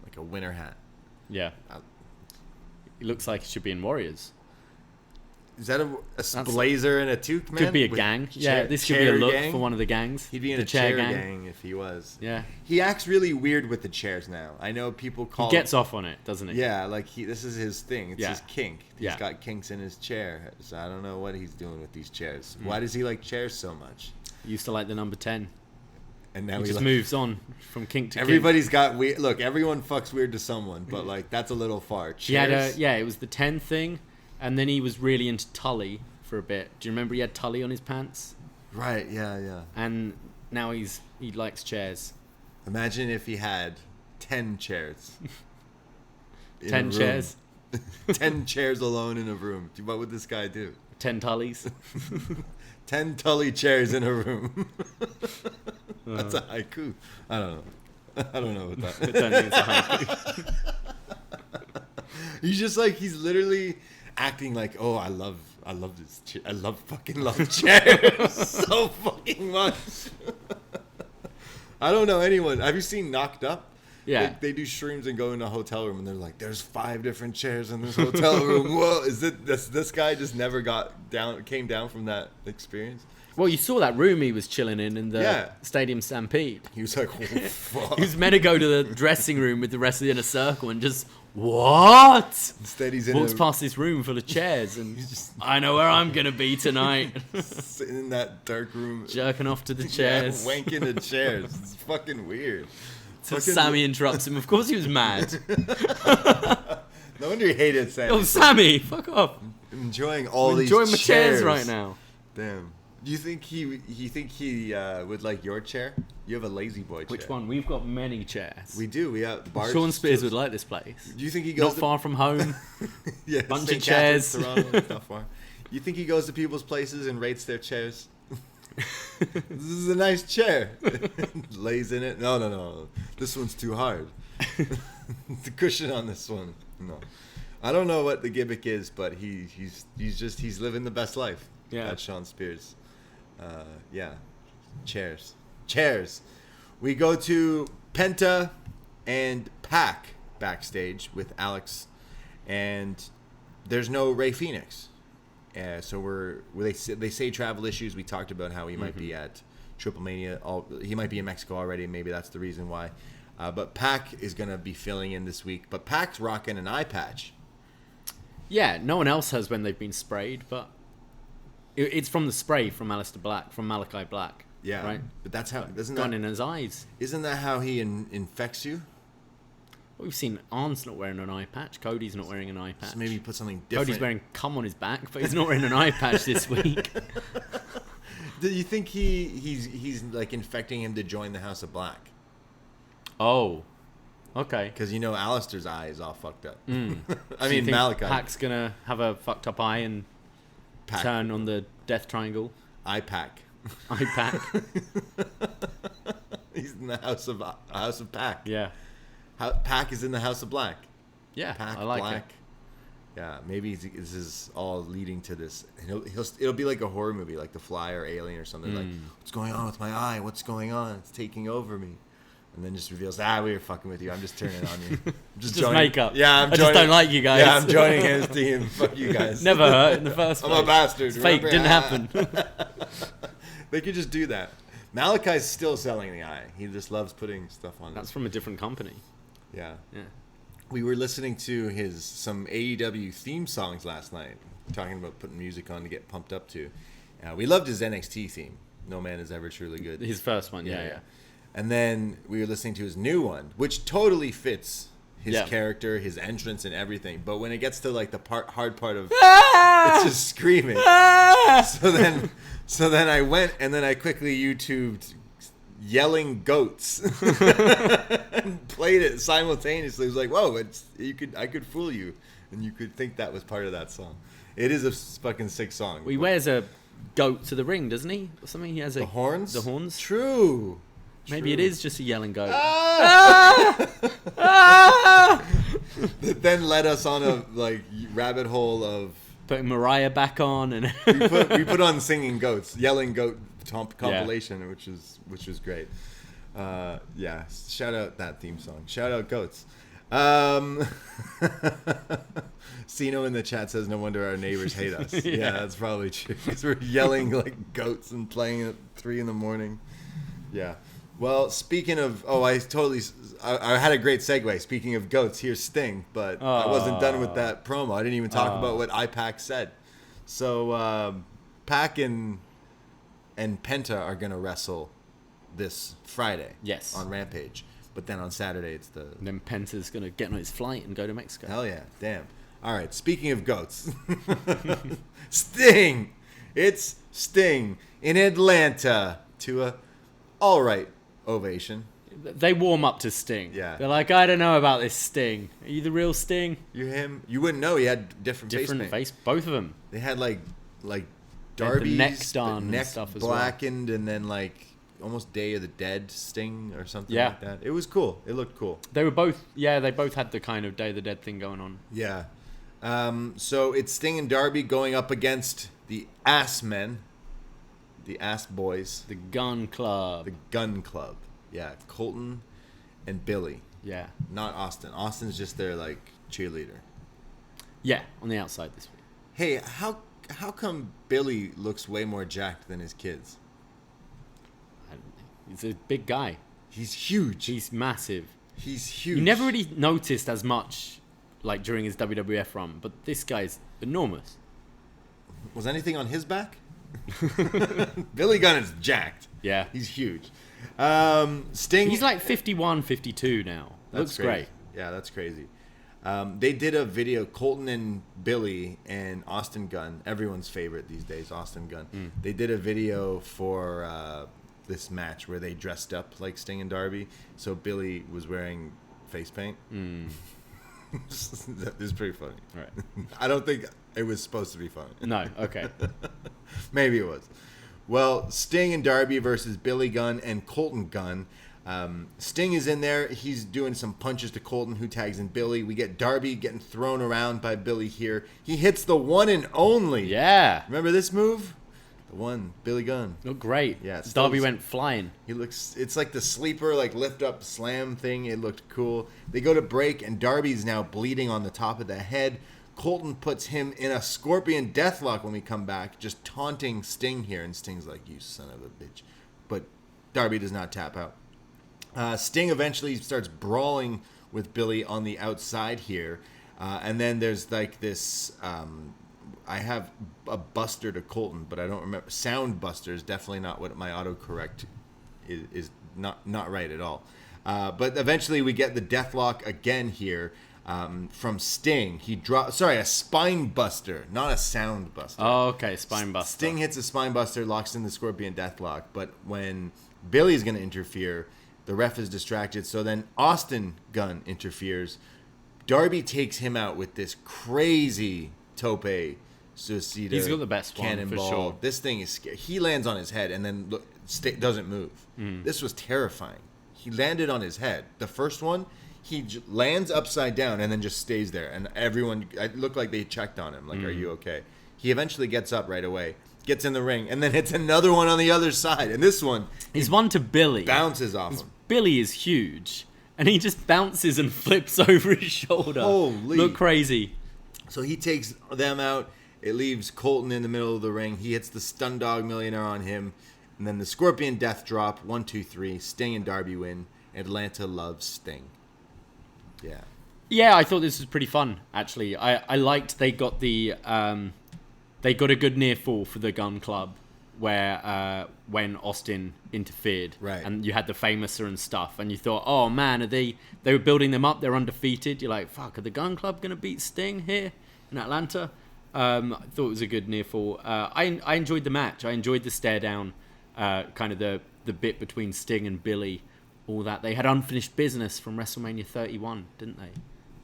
like a winter hat. Yeah. He looks like he should be in Warriors. Is that a blazer and a toque, man? Could be a gang. This could be a look for one of the gangs. He'd be in a chair gang if he was. Yeah. He acts really weird with the chairs now. I know people call He gets off on it, doesn't he? Yeah, like this is his thing. It's his kink. He's Yeah. got kinks in his chair. So I don't know what he's doing with these chairs. Why does he like chairs so much? He used to like the number 10. And now he just moves on from kink to Everybody's got weird. Look, everyone fucks weird to someone, but like that's a little far. Chairs? It was the 10 thing, and then he was really into Tully for a bit. Do you remember he had Tully on his pants? Right, yeah. And now he likes chairs. Imagine if he had 10 chairs. 10 chairs? 10 chairs alone in a room. What would this guy do? 10 tullies? 10 Tully chairs in a room. That's a haiku. I don't know what that I don't think it's a haiku. He's just like, he's literally acting like, oh, I love this I fucking love chairs so fucking much. I don't know anyone. Have you seen Knocked Up? Yeah. They do shrooms and go in a hotel room and they're like, there's 5 different chairs in this hotel room. Whoa, is it this guy just never came down from that experience? Well, you saw that room he was chilling in the Stadium Stampede. He was like, oh, fuck. He was meant to go to the dressing room with the rest of the inner circle and just, what? Instead, he's walks past this room full of chairs and I know where I'm going to be tonight. Sitting in that dark room. Jerking off to the chairs. Yeah, wanking the chairs. It's fucking weird. So Sammy interrupts him. Of course he was mad. No wonder he hated Sammy. Oh, Sammy, fuck off. I'm enjoying these enjoying my chairs chairs right now. Damn. Do you think he would like your chair? You have a lazy boy chair. Which one? We've got many chairs. We do. We have Bart. Shawn Spears would like this place. Do you think he goes not far from home? Yeah, bunch St. of chairs. Toronto, not far. You think he goes to people's places and rates their chairs? This is a nice chair. Lays in it. No. This one's too hard. The cushion on this one. No. I don't know what the gimmick is, but he's living the best life. Yeah. That's Shawn Spears. Yeah. Chairs. We go to Penta and Pac backstage with Alex, and there's no Rey Fenix. So they say travel issues. We talked about how he might be at Triple Mania. He might be in Mexico already. Maybe that's the reason why. But Pac is going to be filling in this week. But Pac's rocking an eye patch. Yeah, no one else has when they've been sprayed, but it's from the spray from Malachi Black. Yeah, right. But that's how Gunn in his eyes. Isn't that how he infects you? Well, we've seen Arn's not wearing an eye patch. Cody's not wearing an eye patch. So maybe put something different. Cody's wearing cum on his back, but he's not wearing an eye patch this week. Do you think he's like infecting him to join the House of Black? Oh, okay. Because Alistair's eye is all fucked up. I mean, Malachi. Pac's gonna have a fucked up eye and turn on the Death Triangle. Eye Pac. Eye Pac. He's in the House of Pac. Yeah. Pac is in the House of Black. Yeah, Pac, I like Black. it. Yeah, maybe this is all leading to this. It'll be like a horror movie, like The Fly or Alien or something. Like, what's going on with my eye? What's going on? It's taking over me. And then just reveals, we were fucking with you. I'm just turning on you. Just makeup. Yeah, I just don't like you guys. Yeah, I'm joining his team. Fuck you guys. Never hurt in the first place. I'm a bastard. It's fake. Didn't happen. They could just do that. Malachi's still selling the eye. He just loves putting stuff on. That's from a different company. Yeah. Yeah. We were listening to some AEW theme songs last night, talking about putting music on to get pumped up to. We loved his NXT theme. No Man Is Ever Truly Good. His first one, yeah. And then we were listening to his new one, which totally fits his character, his entrance, and everything. But when it gets to like the hard part of it's just screaming. So then I went and then I quickly YouTubed yelling goats and played it simultaneously. It was like, whoa, I could fool you, and you could think that was part of that song. It is a fucking sick song. Well, he wears a goat to the ring, doesn't he? Or something. He has the horns. The horns. True. Maybe it is just a yelling goat. That then led us on a rabbit hole of putting Mariah back on, and we put on singing goats, yelling goat compilation, which was great. Shout out that theme song. Shout out goats. Siino in the chat says, "No wonder our neighbors hate us." Yeah, that's probably true because we're yelling like goats and playing at 3 a.m. Yeah. Well, speaking of, I had a great segue. Speaking of goats, here's Sting, but I wasn't done with that promo. I didn't even talk about what IPAC said. So, Pac and Penta are gonna wrestle this Friday. Yes. On Rampage, but then on Saturday And then Penta's gonna get on his flight and go to Mexico. Hell yeah, damn. All right. Speaking of goats, Sting It's Sting in Atlanta to a all right ovation. They warm up to Sting. Yeah. They're like, I don't know about this Sting. Are you the real Sting? You're him. You wouldn't know. He had different face. Both of them. They had like Darby's the neck done neck and stuff as blackened, and then like almost Day of the Dead Sting or something Yeah. like that. It was cool. It looked cool. They were both. Yeah, they both had the kind of Day of the Dead thing going on. Yeah. So it's Sting and Darby going up against the Ass Men, the Ass Boys, The Gun Club. the Gun Club. Yeah, Colton and Billy. Yeah. Not Austin. Austin's just their like cheerleader. Yeah, on the outside this week. Hey, how come Billy looks way more jacked than his kids? I don't know. He's a big guy. He's huge. He's massive. He's huge. You never really noticed as much like during his WWF run, but this guy's enormous. Was anything on his back? Billy Gunn is jacked. Yeah. He's huge. Sting. He's like 51, 52 now. Looks crazy. great. Yeah, that's crazy. They did a video, Colton and Billy and Austin Gunn, everyone's favorite these days, Austin Gunn. They did a video for this match where they dressed up like Sting and Darby. So Billy was wearing face paint. That is pretty funny. Right. I don't think it was supposed to be funny. No, okay. Maybe it was. Well, Sting and Darby versus Billy Gunn and Colton Gunn. Sting is in there. He's doing some punches to Colton, who tags in Billy. We get Darby getting thrown around by Billy here. He hits the one and only. Yeah. Remember this move? The one, Billy Gunn. Looked great. Yeah. Darby went flying. He looks. It's like the sleeper, like lift up slam thing. It looked cool. They go to break, and Darby's now bleeding on the top of the head. Colton puts him in a scorpion deathlock when we come back, just taunting Sting here, and Sting's like, "You son of a bitch," but Darby does not tap out. Sting eventually starts brawling with Billy on the outside here, and then there's like this. I have a buster to Colton, but I don't remember. Sound buster is definitely not what my autocorrect is not right at all. But eventually we get the deathlock again here from Sting. He drops. Sorry, a spine buster, not a sound buster. Oh, okay, spine buster. Sting hits a spine buster, locks in the scorpion deathlock. But when Billy's going to interfere, the ref is distracted. So then Austin Gunn interferes. Darby takes him out with this crazy tope suicida. He's got the best one, cannonball. for sure. This thing is scary. He lands on his head and then doesn't move. This was terrifying. He landed on his head. The first one, he lands upside down and then just stays there. And everyone, it looked like they checked on him. Like, are you okay? He eventually gets up right away, gets in the ring, and then hits another one on the other side. And this one, he's one to Billy. Bounces off him. Billy is huge. And he just bounces and flips over his shoulder. Holy. Look crazy. So he takes them out. It leaves Colton in the middle of the ring. He hits the Stun Dog Millionaire on him. And then the Scorpion Death Drop. 1, 2, 3. Sting and Darby win. Atlanta loves Sting. Yeah. Yeah, I thought this was pretty fun, actually. I liked they got the... they got a good near fall for the Gun Club where when Austin interfered. Right. And you had the Famouser and stuff. And you thought, oh, man, they were building them up. They're undefeated. You're like, fuck, are the Gun Club going to beat Sting here in Atlanta? I thought it was a good near fall. I enjoyed the match. I enjoyed the stare down, kind of the bit between Sting and Billy, all that. They had unfinished business from WrestleMania 31, didn't they?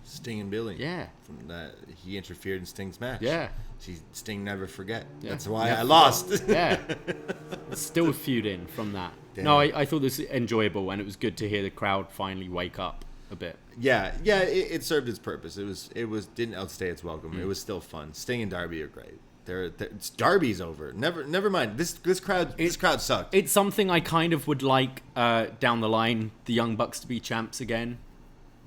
Sting and Billy. Yeah. From that, he interfered in Sting's match. Yeah. See, Sting never forget. Yeah. That's why Never I lost. Yeah. Still feuding from that. Damn. No, I thought this was enjoyable, and it was good to hear the crowd finally wake up a bit. Yeah, it served its purpose. It was didn't outstay its welcome. It was still fun. Sting and Darby are great. Darby's over. Never mind. This crowd sucked. It's something I kind of would like down the line, the Young Bucks to be champs again,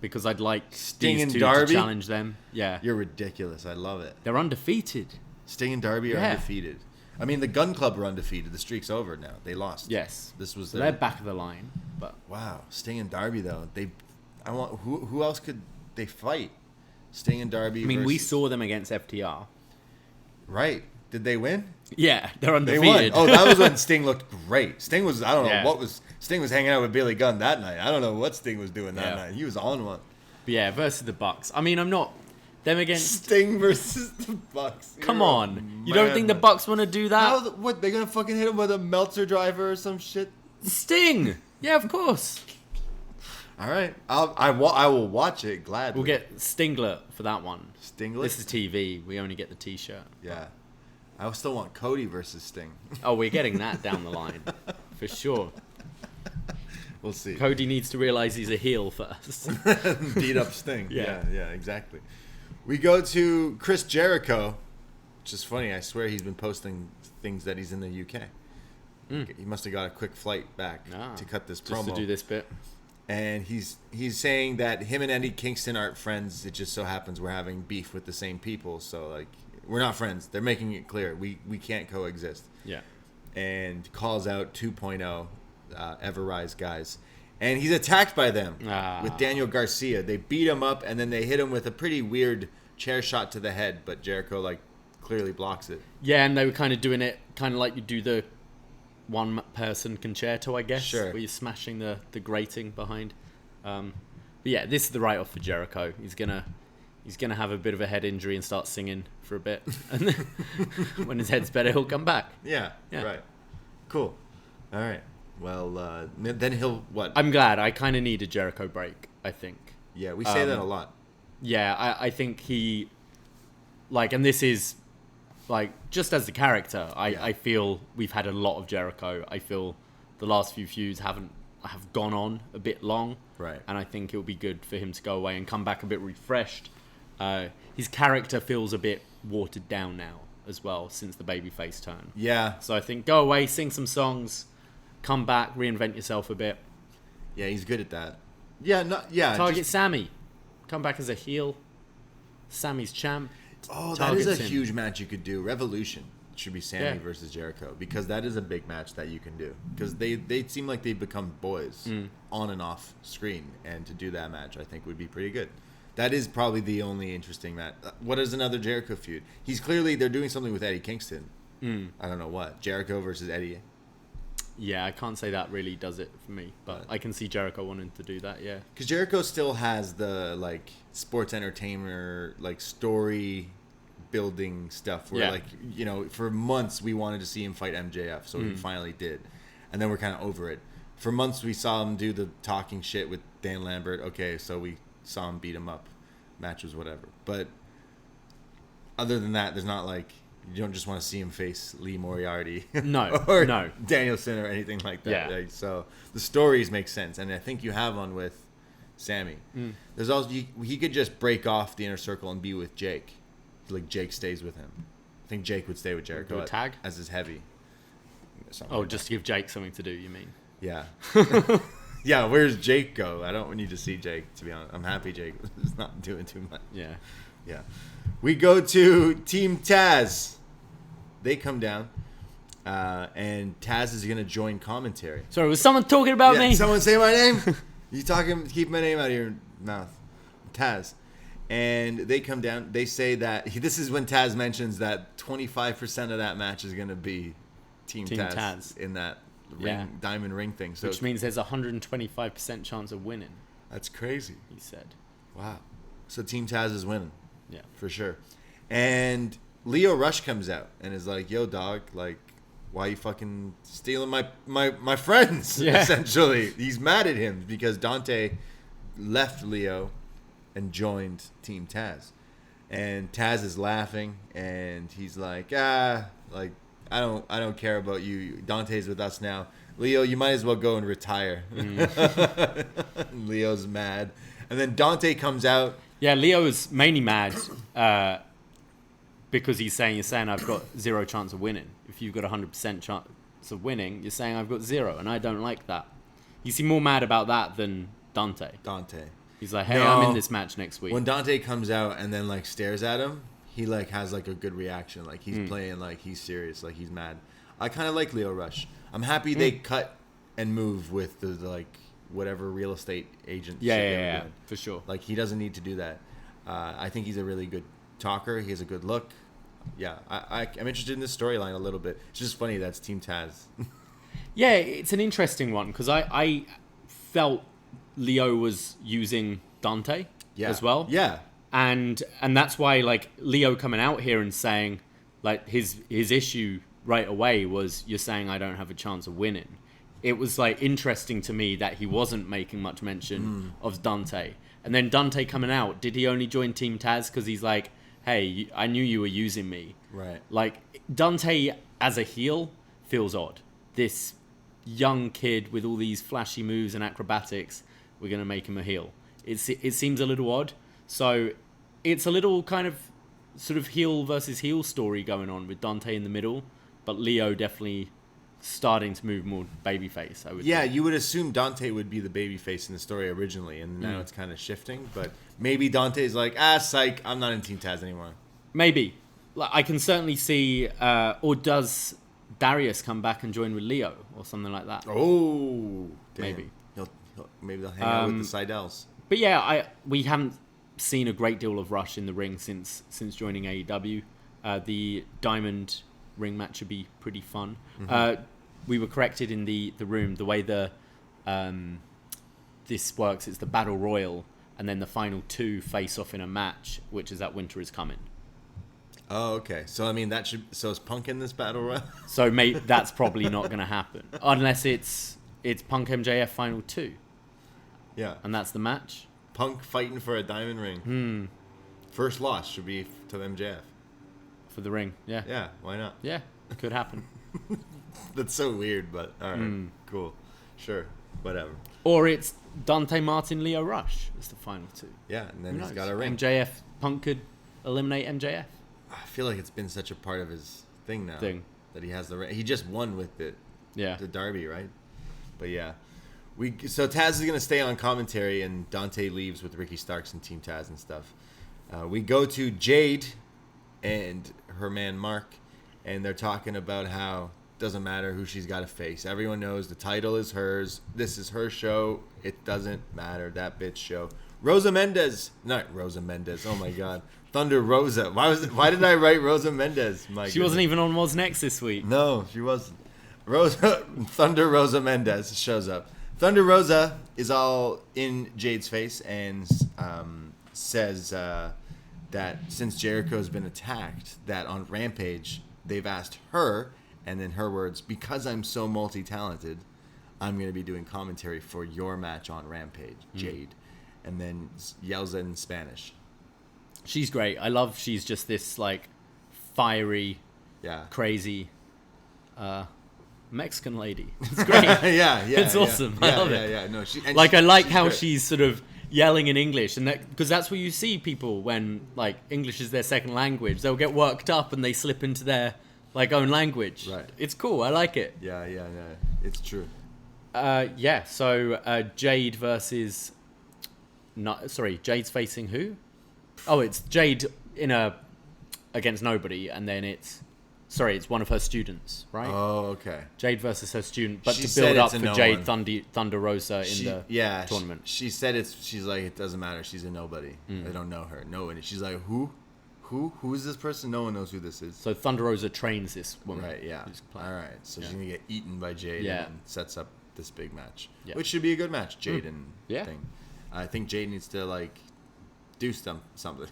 because I'd like Sting these and two Darby? to challenge them. Yeah, You're ridiculous. I love it. they're undefeated. Sting and Darby are Yeah. undefeated. I mean, the Gun Club are undefeated. The streak's over now. They lost. Yes, This was so they're back of the line, but wow. Sting and Darby though. Who else could they fight? Sting and Darby. I mean, we versus- saw them against FTR. Right. Did they win? Yeah, they're They undefeated. won. Oh, that was when Sting looked great. Sting was, I don't know Yeah. what was, Sting was hanging out with Billy Gunn that night. I don't know what Sting was doing that Yeah. night. He was on one. But yeah, versus the Bucks. I mean, I'm not Them again. Sting versus the Bucks. Come on. You don't think the Bucks want to do that? What? They're gonna fucking hit him with a Meltzer driver or some shit? Sting. Yeah, of course. All right. I will watch it gladly. We'll get Stingler for that one. Stingler? This is TV. We only get the T-shirt. Yeah. I still want Cody versus Sting. Oh, we're getting that down the line. For sure. We'll see. Cody needs to realize he's a heel first. Beat up Sting. Yeah, exactly. We go to Chris Jericho, which is funny. I swear he's been posting things that he's in the UK. He must have got a quick flight back to cut this promo. Just to do this bit. And he's saying that him and Eddie Kingston aren't friends. It just so happens we're having beef with the same people. So, like, we're not friends. They're making it clear. We can't coexist. Yeah. And calls out 2.0 Ever Rise guys. And he's attacked by them with Daniel Garcia. They beat him up, and then they hit him with a pretty weird chair shot to the head. But Jericho, like, clearly blocks it. Yeah, and they were kind of doing it kind of like you do the one-person concerto, I guess. Sure. Where you're smashing the grating behind. But yeah, this is the write-off for Jericho. He's gonna have a bit of a head injury and start singing for a bit. And then when his head's better, he'll come back. Yeah. Right. Cool. All right. Well, then he'll what? I'm glad. I kind of need a Jericho break, I think. Yeah, we say that a lot. Yeah, I think he, like, and this is, like, just as a character, I feel we've had a lot of Jericho. I feel the last few feuds have gone on a bit long. Right. And I think it'll be good for him to go away and come back a bit refreshed. His character feels a bit watered down now as well since the babyface turn. Yeah. So I think go away, sing some songs, come back, reinvent yourself a bit. Yeah, he's good at that. Yeah, Target Sammy. Come back as a heel. Sammy's champ. Oh, that is a huge match you could do. Revolution should be Sammy versus Jericho, because that is a big match that you can do. Because they seem like they've become boys on and off screen, and to do that match, I think would be pretty good. That is probably the only interesting match. What is another Jericho feud? They're doing something with Eddie Kingston. I don't know what. Jericho versus Eddie. Yeah, I can't say that really does it for me, but I can see Jericho wanting to do that, yeah. Because Jericho still has the, like, sports entertainer, like, story building stuff where, like, you know, for months we wanted to see him fight MJF, so he finally did. And then we're kind of over it. For months we saw him do the talking shit with Dan Lambert. Okay, so we saw him beat him up. Match was whatever. But other than that, there's not, like, you don't just want to see him face Lee Moriarty. No. or no. Danielson or anything like that. Yeah. Right? So the stories make sense. And I think you have one with Sammy. There's also, he could just break off the inner circle and be with Jake. Like, Jake stays with him. I think Jake would stay with Jericho. Do a tag? As his heavy. Oh, just to give Jake something to do, you mean? Yeah. Yeah, where's Jake go? I don't need to see Jake, to be honest. I'm happy Jake is not doing too much. Yeah. Yeah. We go to Team Taz. They come down, and Taz is going to join commentary. Sorry, was someone talking about me? Someone say my name? You talking? Keep my name out of your mouth. Taz. And they come down. They say that this is when Taz mentions that 25% of that match is going to be Team Taz in that diamond ring thing. So, which means there's a 125% chance of winning. That's crazy. He said. Wow. So Team Taz is winning. Yeah. For sure. And Lio Rush comes out and is like, yo, dog, like, why you fucking stealing my friends, essentially. He's mad at him because Dante left Lio and joined Team Taz. And Taz is laughing, and he's like, like, I don't care about you. Dante's with us now. Lio, you might as well go and retire. Leo's mad. And then Dante comes out. Yeah, Leo is mainly mad because you're saying I've got 0 chance of winning. If you've got 100% chance of winning, you're saying I've got 0, and I don't like that. You seem more mad about that than Dante. He's like, hey, I'm in this match next week. When Dante comes out and then, like, stares at him, he, like, has, like, a good reaction. Like, he's playing, like, he's serious. Like, he's mad. I kind of like Lio Rush. I'm happy they cut and move with the like, whatever real estate agent shit they were doing. For sure. Like, he doesn't need to do that. I think he's a really good talker. He has a good look. Yeah, I'm interested in this storyline a little bit. It's just funny that's Team Taz. Yeah, it's an interesting one because I felt Leo was using Dante as well. Yeah. And that's why, like, Leo coming out here and saying, like, his issue right away was, you're saying I don't have a chance of winning. It was, like, interesting to me that he wasn't making much mention of Dante. And then Dante coming out, did he only join Team Taz because he's like, hey, I knew you were using me. Right. Like, Dante as a heel feels odd. This young kid with all these flashy moves and acrobatics, we're going to make him a heel. It seems a little odd. So it's a little kind of sort of heel versus heel story going on with Dante in the middle, but Leo definitely starting to move more babyface, I would think. You would assume Dante would be the babyface in the story originally, and now it's kind of shifting. But maybe Dante's like, psych, I'm not in Team Taz anymore. Maybe. Like, I can certainly see, or does Darius come back and join with Leo or something like that? Oh, damn. Maybe. Maybe they'll hang out with the Seidels. But yeah, we haven't seen a great deal of Rush in the ring since joining AEW. The Diamond ring match should be pretty fun. We were corrected in the room. The way this works, it's the Battle Royal, and then the final two face off in a match, which is that Winter is Coming. Oh, okay. So I mean, so is Punk in this Battle Royal? So that's probably not going to happen unless it's Punk MJF final 2. Yeah. And that's the match. Punk fighting for a diamond ring. First loss should be to MJF. For the ring, yeah. Yeah, why not? Yeah, it could happen. That's so weird, but all right, cool. Sure, whatever. Or it's Dante Martin, Leo Rush. It's the final 2. Yeah, and then he's got a ring. MJF, Punk could eliminate MJF. I feel like it's been such a part of his thing now that he has the ring. He just won with it. Yeah. To Darby, right? But yeah. So Taz is going to stay on commentary, and Dante leaves with Ricky Starks and Team Taz and stuff. We go to Jade and her man Mark, and they're talking about how it doesn't matter who she's got to face. Everyone knows the title is hers. This is her show. It doesn't matter. That bitch show. Not Rosa Mendez. Oh my God. Thunder Rosa. Why did I write Rosa Mendez? She wasn't even on What's Next this week. No, she wasn't. Thunder Rosa Mendez shows up. Thunder Rosa is all in Jade's face and says that since Jericho's been attacked, that on Rampage, they've asked her, and in her words, because I'm so multi-talented, I'm going to be doing commentary for your match on Rampage, Jade. And then yells it in Spanish. She's great. I love she's just this, like, fiery, crazy Mexican lady. It's great. It's awesome. I love it. No, I like how she's sort of yelling in English, and because that's where you see people when, like, English is their second language. They'll get worked up and they slip into their, like, own language. Right. It's cool. I like it. Yeah. It's true. So Jade versus... Jade's facing who? Oh, it's Jade against nobody, and then it's one of her students, right? Oh, okay. Jade versus her student, but to build up for Jade Thunder Rosa in the tournament. She said she's like, it doesn't matter. She's a nobody. They don't know her. No one. She's like, who? Who is this person? No one knows who this is. So Thunder Rosa trains this woman. Right, yeah. All right. So she's going to get eaten by Jade and sets up this big match, which should be a good match, Jade and thing. I think Jade needs to, like, do something.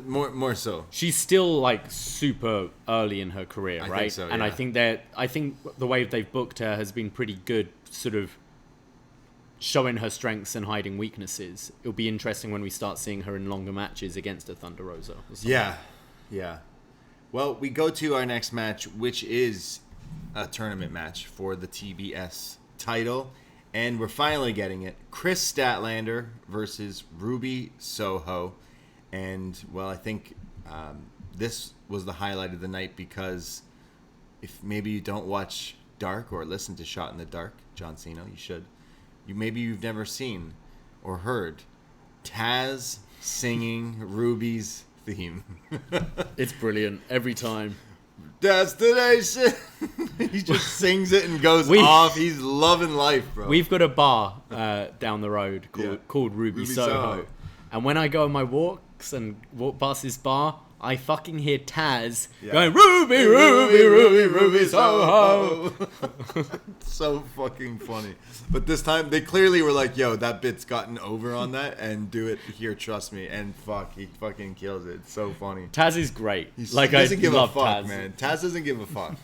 more so. She's still, like, super early in her career, right? I think so, and I think the way they've booked her has been pretty good, sort of showing her strengths and hiding weaknesses. It'll be interesting when we start seeing her in longer matches against a Thunder Rosa. Yeah. Well, we go to our next match, which is a tournament match for the TBS title. And we're finally getting it. Kris Statlander versus Ruby Soho. And, well, I think this was the highlight of the night because if maybe you don't watch Dark or listen to Shot in the Dark, John Siino, you should. Maybe you've never seen or heard Taz singing Ruby's theme. It's brilliant every time. Destination. He just sings it and goes off. He's loving life, bro. We've got a bar down the road called Ruby Soho. And when I go on my walk, walks and walk past his bar, I fucking hear Taz going, Ruby, Ruby, Ruby, Ruby, Soho. So fucking funny. But this time, they clearly were like, yo, that bit's gotten over on that, and do it here, trust me. And he fucking kills it. It's so funny. Taz is great. He doesn't give a fuck, Taz. man. Taz doesn't give a fuck.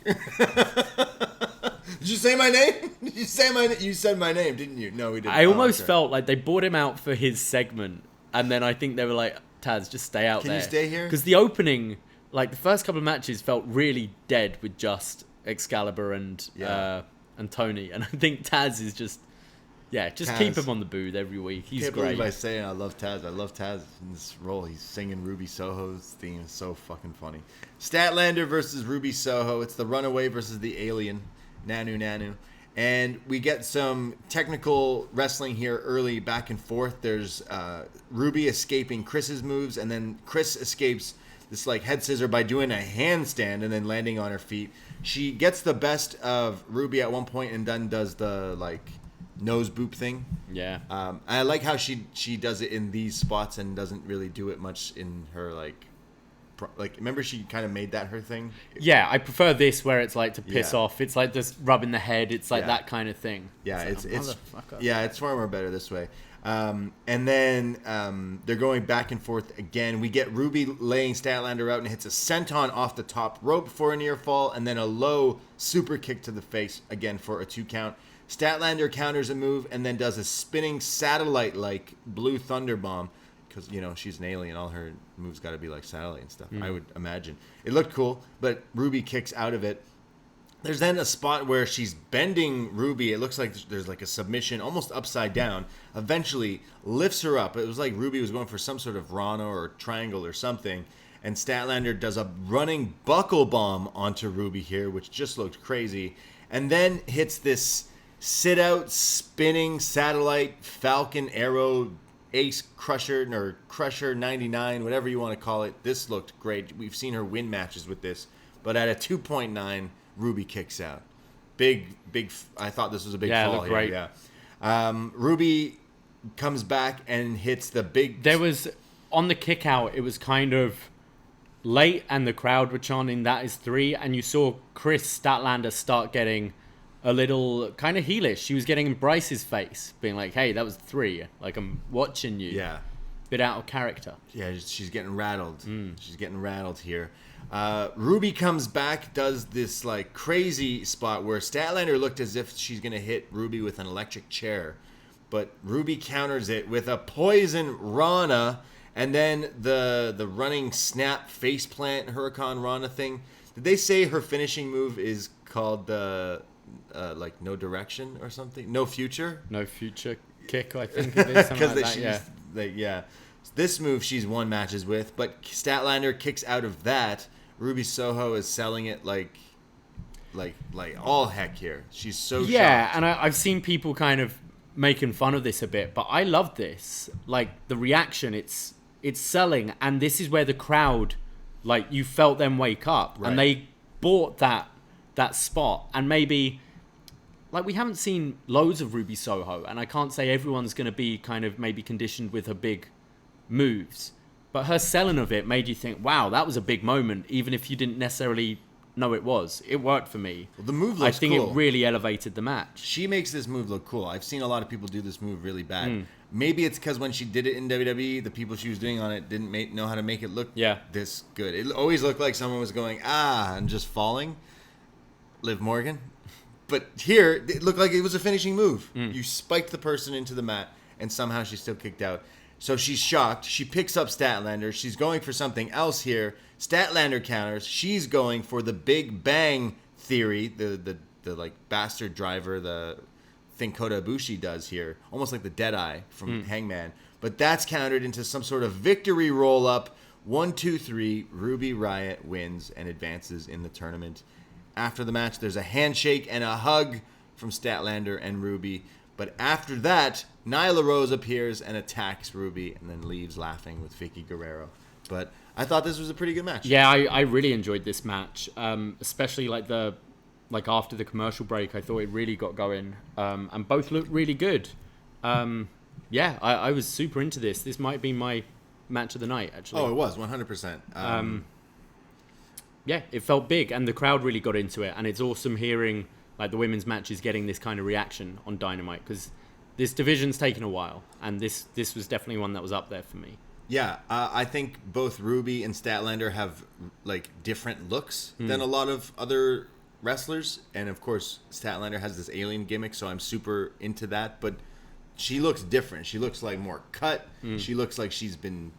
Did you say my name? Did you say my name? You said my name, didn't you? No, we didn't. I almost felt like they brought him out for his segment, and then I think they were like, Taz, just stay out there. Can you stay here? Because the opening, like the first couple of matches, felt really dead with just Excalibur and Tony, and I think Taz is just Taz. Keep him on the booth every week. He's Can't great. believe I say I love Taz. I love Taz in this role. He's singing Ruby Soho's theme. It's so fucking funny. Statlander versus Ruby Soho. It's the Runaway versus the Alien. Nanu. And we get some technical wrestling here early, back and forth. There's Ruby escaping Kris's moves, and then Kris escapes this like head scissor by doing a handstand and then landing on her feet. She gets the best of Ruby at one point and then does the like nose boop thing. Yeah. I like how she does it in these spots and doesn't really do it much in her like remember she kind of made that her thing. Yeah, I prefer this where it's like to piss off. It's like just rubbing the head. It's like that kind of thing. Yeah, it's it's far more better this way. And then they're going back and forth again. We get Ruby laying Statlander out and hits a senton off the top rope for a near fall, and then a low super kick to the face again for a 2 count. Statlander counters a move and then does a spinning satellite like blue thunder bomb. Because, she's an alien. All her moves got to be like satellite and stuff, I would imagine. It looked cool, but Ruby kicks out of it. There's then a spot where she's bending Ruby. It looks like there's like a submission, almost upside down. Eventually lifts her up. It was like Ruby was going for some sort of Rana or triangle or something. And Statlander does a running buckle bomb onto Ruby here, which just looked crazy. And then hits this sit-out, spinning satellite Falcon Arrow Ace Crusher or Crusher 99, whatever you want to call it. This looked great. We've seen her win matches with this, but at a 2.9, Ruby kicks out. Big. I thought this was a big fall looked here. Great. Yeah. Ruby comes back and hits the big. There was on the kick out. It was kind of late, and the crowd were chanting "That is 3," and you saw Kris Statlander start getting a little kind of heelish. She was getting in Bryce's face, being like, hey, that was 3. Like, I'm watching you. Yeah. Bit out of character. Yeah, she's getting rattled. She's getting rattled here. Ruby comes back, does this, like, crazy spot where Statlander looked as if she's going to hit Ruby with an electric chair. But Ruby counters it with a poison Rana, and then the running snap faceplant Huracan Rana thing. Did they say her finishing move is called the... like no direction or something, no future kick, I think it is, something like that. This move she's won matches with, but Statlander kicks out of that. Ruby Soho is selling it like all heck here. She's so shocked. And I've seen people kind of making fun of this a bit, but I love this. Like the reaction, it's selling, and this is where the crowd, like you felt them wake up, and they bought that spot. And maybe like we haven't seen loads of Ruby Soho, and I can't say everyone's going to be kind of maybe conditioned with her big moves, but her selling of it made you think, wow, that was a big moment, even if you didn't necessarily know it was. It worked for me. Well, the move looks I think cool. It really elevated the match. She makes this move look cool. I've seen a lot of people do this move really bad. Maybe it's because when she did it in WWE, the people she was doing on it didn't know how to make it look this good. It always looked like someone was going, and just falling. Liv Morgan. But here, it looked like it was a finishing move. You spiked the person into the mat, and somehow she still kicked out. So she's shocked. She picks up Statlander. She's going for something else here. Statlander counters. She's going for the Big Bang Theory, the like bastard driver, the thing Kota Ibushi does here, almost like the Deadeye from Hangman. But that's countered into some sort of victory roll up. 1, 2, 3. Ruby Riott wins and advances in the tournament. After the match, there's a handshake and a hug from Statlander and Ruby. But after that, Nyla Rose appears and attacks Ruby and then leaves laughing with Vicky Guerrero. But I thought this was a pretty good match. Yeah, I really enjoyed this match, especially like after the commercial break. I thought it really got going, and both looked really good. I was super into this. This might be my match of the night, actually. Oh, it was 100%. Yeah, it felt big, and the crowd really got into it, and it's awesome hearing like the women's matches getting this kind of reaction on Dynamite, because this division's taken a while, and this was definitely one that was up there for me. Yeah, I think both Ruby and Statlander have like different looks than a lot of other wrestlers, and of course Statlander has this alien gimmick, so I'm super into that, but she looks different. She looks like more cut. She looks like she's been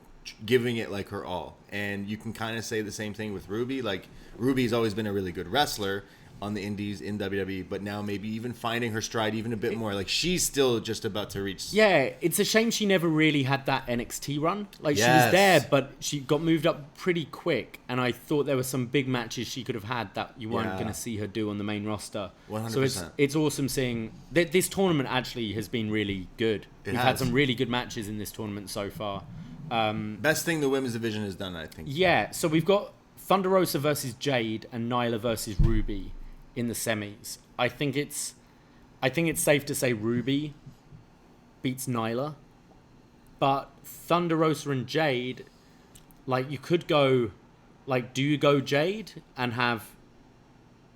giving it like her all, and you can kind of say the same thing with Ruby. Like, Ruby's always been a really good wrestler on the indies in WWE, but now maybe even finding her stride even a bit more. Like, she's still just about to reach. Yeah, it's a shame she never really had that NXT run. Like, Yes. she was there, but she got moved up pretty quick, and I thought there were some big matches she could have had that you weren't going to see her do on the main roster. 100%. So it's awesome seeing this tournament actually has been really good. We've had some really good matches in this tournament so far. Best thing the women's division has done, I think. Yeah, so we've got Thunder Rosa versus Jade and Nila versus Ruby in the semis. I think it's safe to say Ruby beats Nila, but Thunder Rosa and Jade, like, you could go, like, do you go Jade and have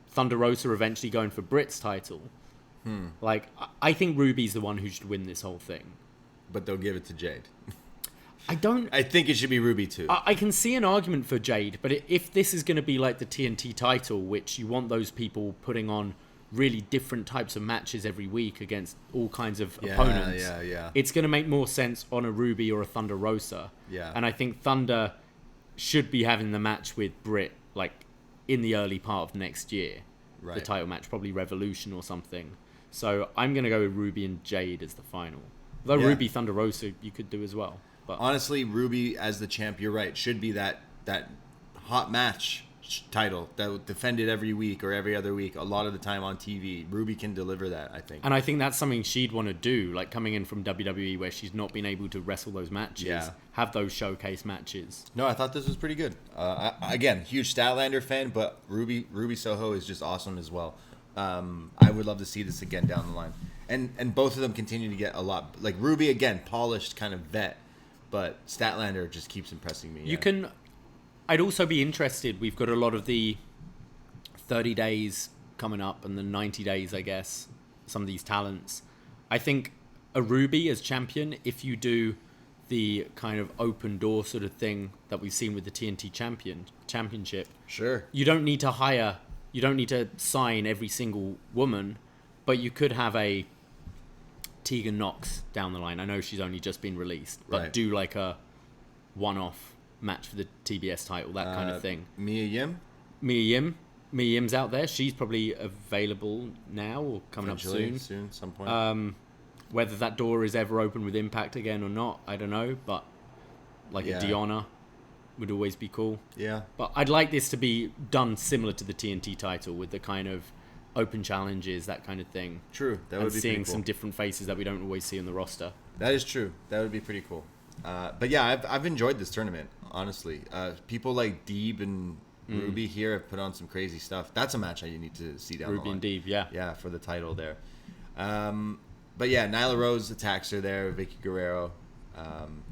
Thunder Rosa eventually going for Britt's title? Like, I think Ruby's the one who should win this whole thing. But they'll give it to Jade. I think it should be Ruby too. I can see an argument for Jade, but if this is going to be like the TNT title, which you want those people putting on really different types of matches every week against all kinds of opponents, it's going to make more sense on a Ruby or a Thunder Rosa. Yeah. And I think Thunder should be having the match with Britt, like, in the early part of next year. Right. The title match, probably Revolution or something. So I'm going to go with Ruby and Jade as the final. Though Ruby, Thunder Rosa, you could do as well. But honestly, Ruby as the champ, you're right, should be that hot match title that defended every week or every other week, a lot of the time on TV. Ruby can deliver that, I think. And I think that's something she'd want to do, like coming in from WWE where she's not been able to wrestle those matches, have those showcase matches. No, I thought this was pretty good. Again, huge Statlander fan, but Ruby Soho is just awesome as well. I would love to see this again down the line. And both of them continue to get a lot, like Ruby, again, polished kind of vet, but Statlander just keeps impressing me. I'd also be interested. We've got a lot of the 30 days coming up and the 90 days, I guess, some of these talents. I think a Ruby as champion, if you do the kind of open door sort of thing that we've seen with the TNT championship. Sure. You don't need to sign every single woman, but you could have a Tegan Knox down the line. I know she's only just been released, but do like a one-off match for the TBS title, that kind of thing. Mia Yim's out there. She's probably available now or coming up soon. Some point. Whether that door is ever open with Impact again or not, I don't know. But like a Deonna would always be cool. Yeah. But I'd like this to be done similar to the TNT title with the kind of open challenges, that kind of thing. True. That would be seeing pretty cool. some different faces that we don't always see on the roster. That is true. That would be pretty cool. But yeah, I've enjoyed this tournament, honestly. People like Deeb and Ruby here have put on some crazy stuff. That's a match you need to see down the line. Ruby and Deeb, yeah. Yeah, for the title there. But yeah, Nyla Rose attacks her there, Vicky Guerrero,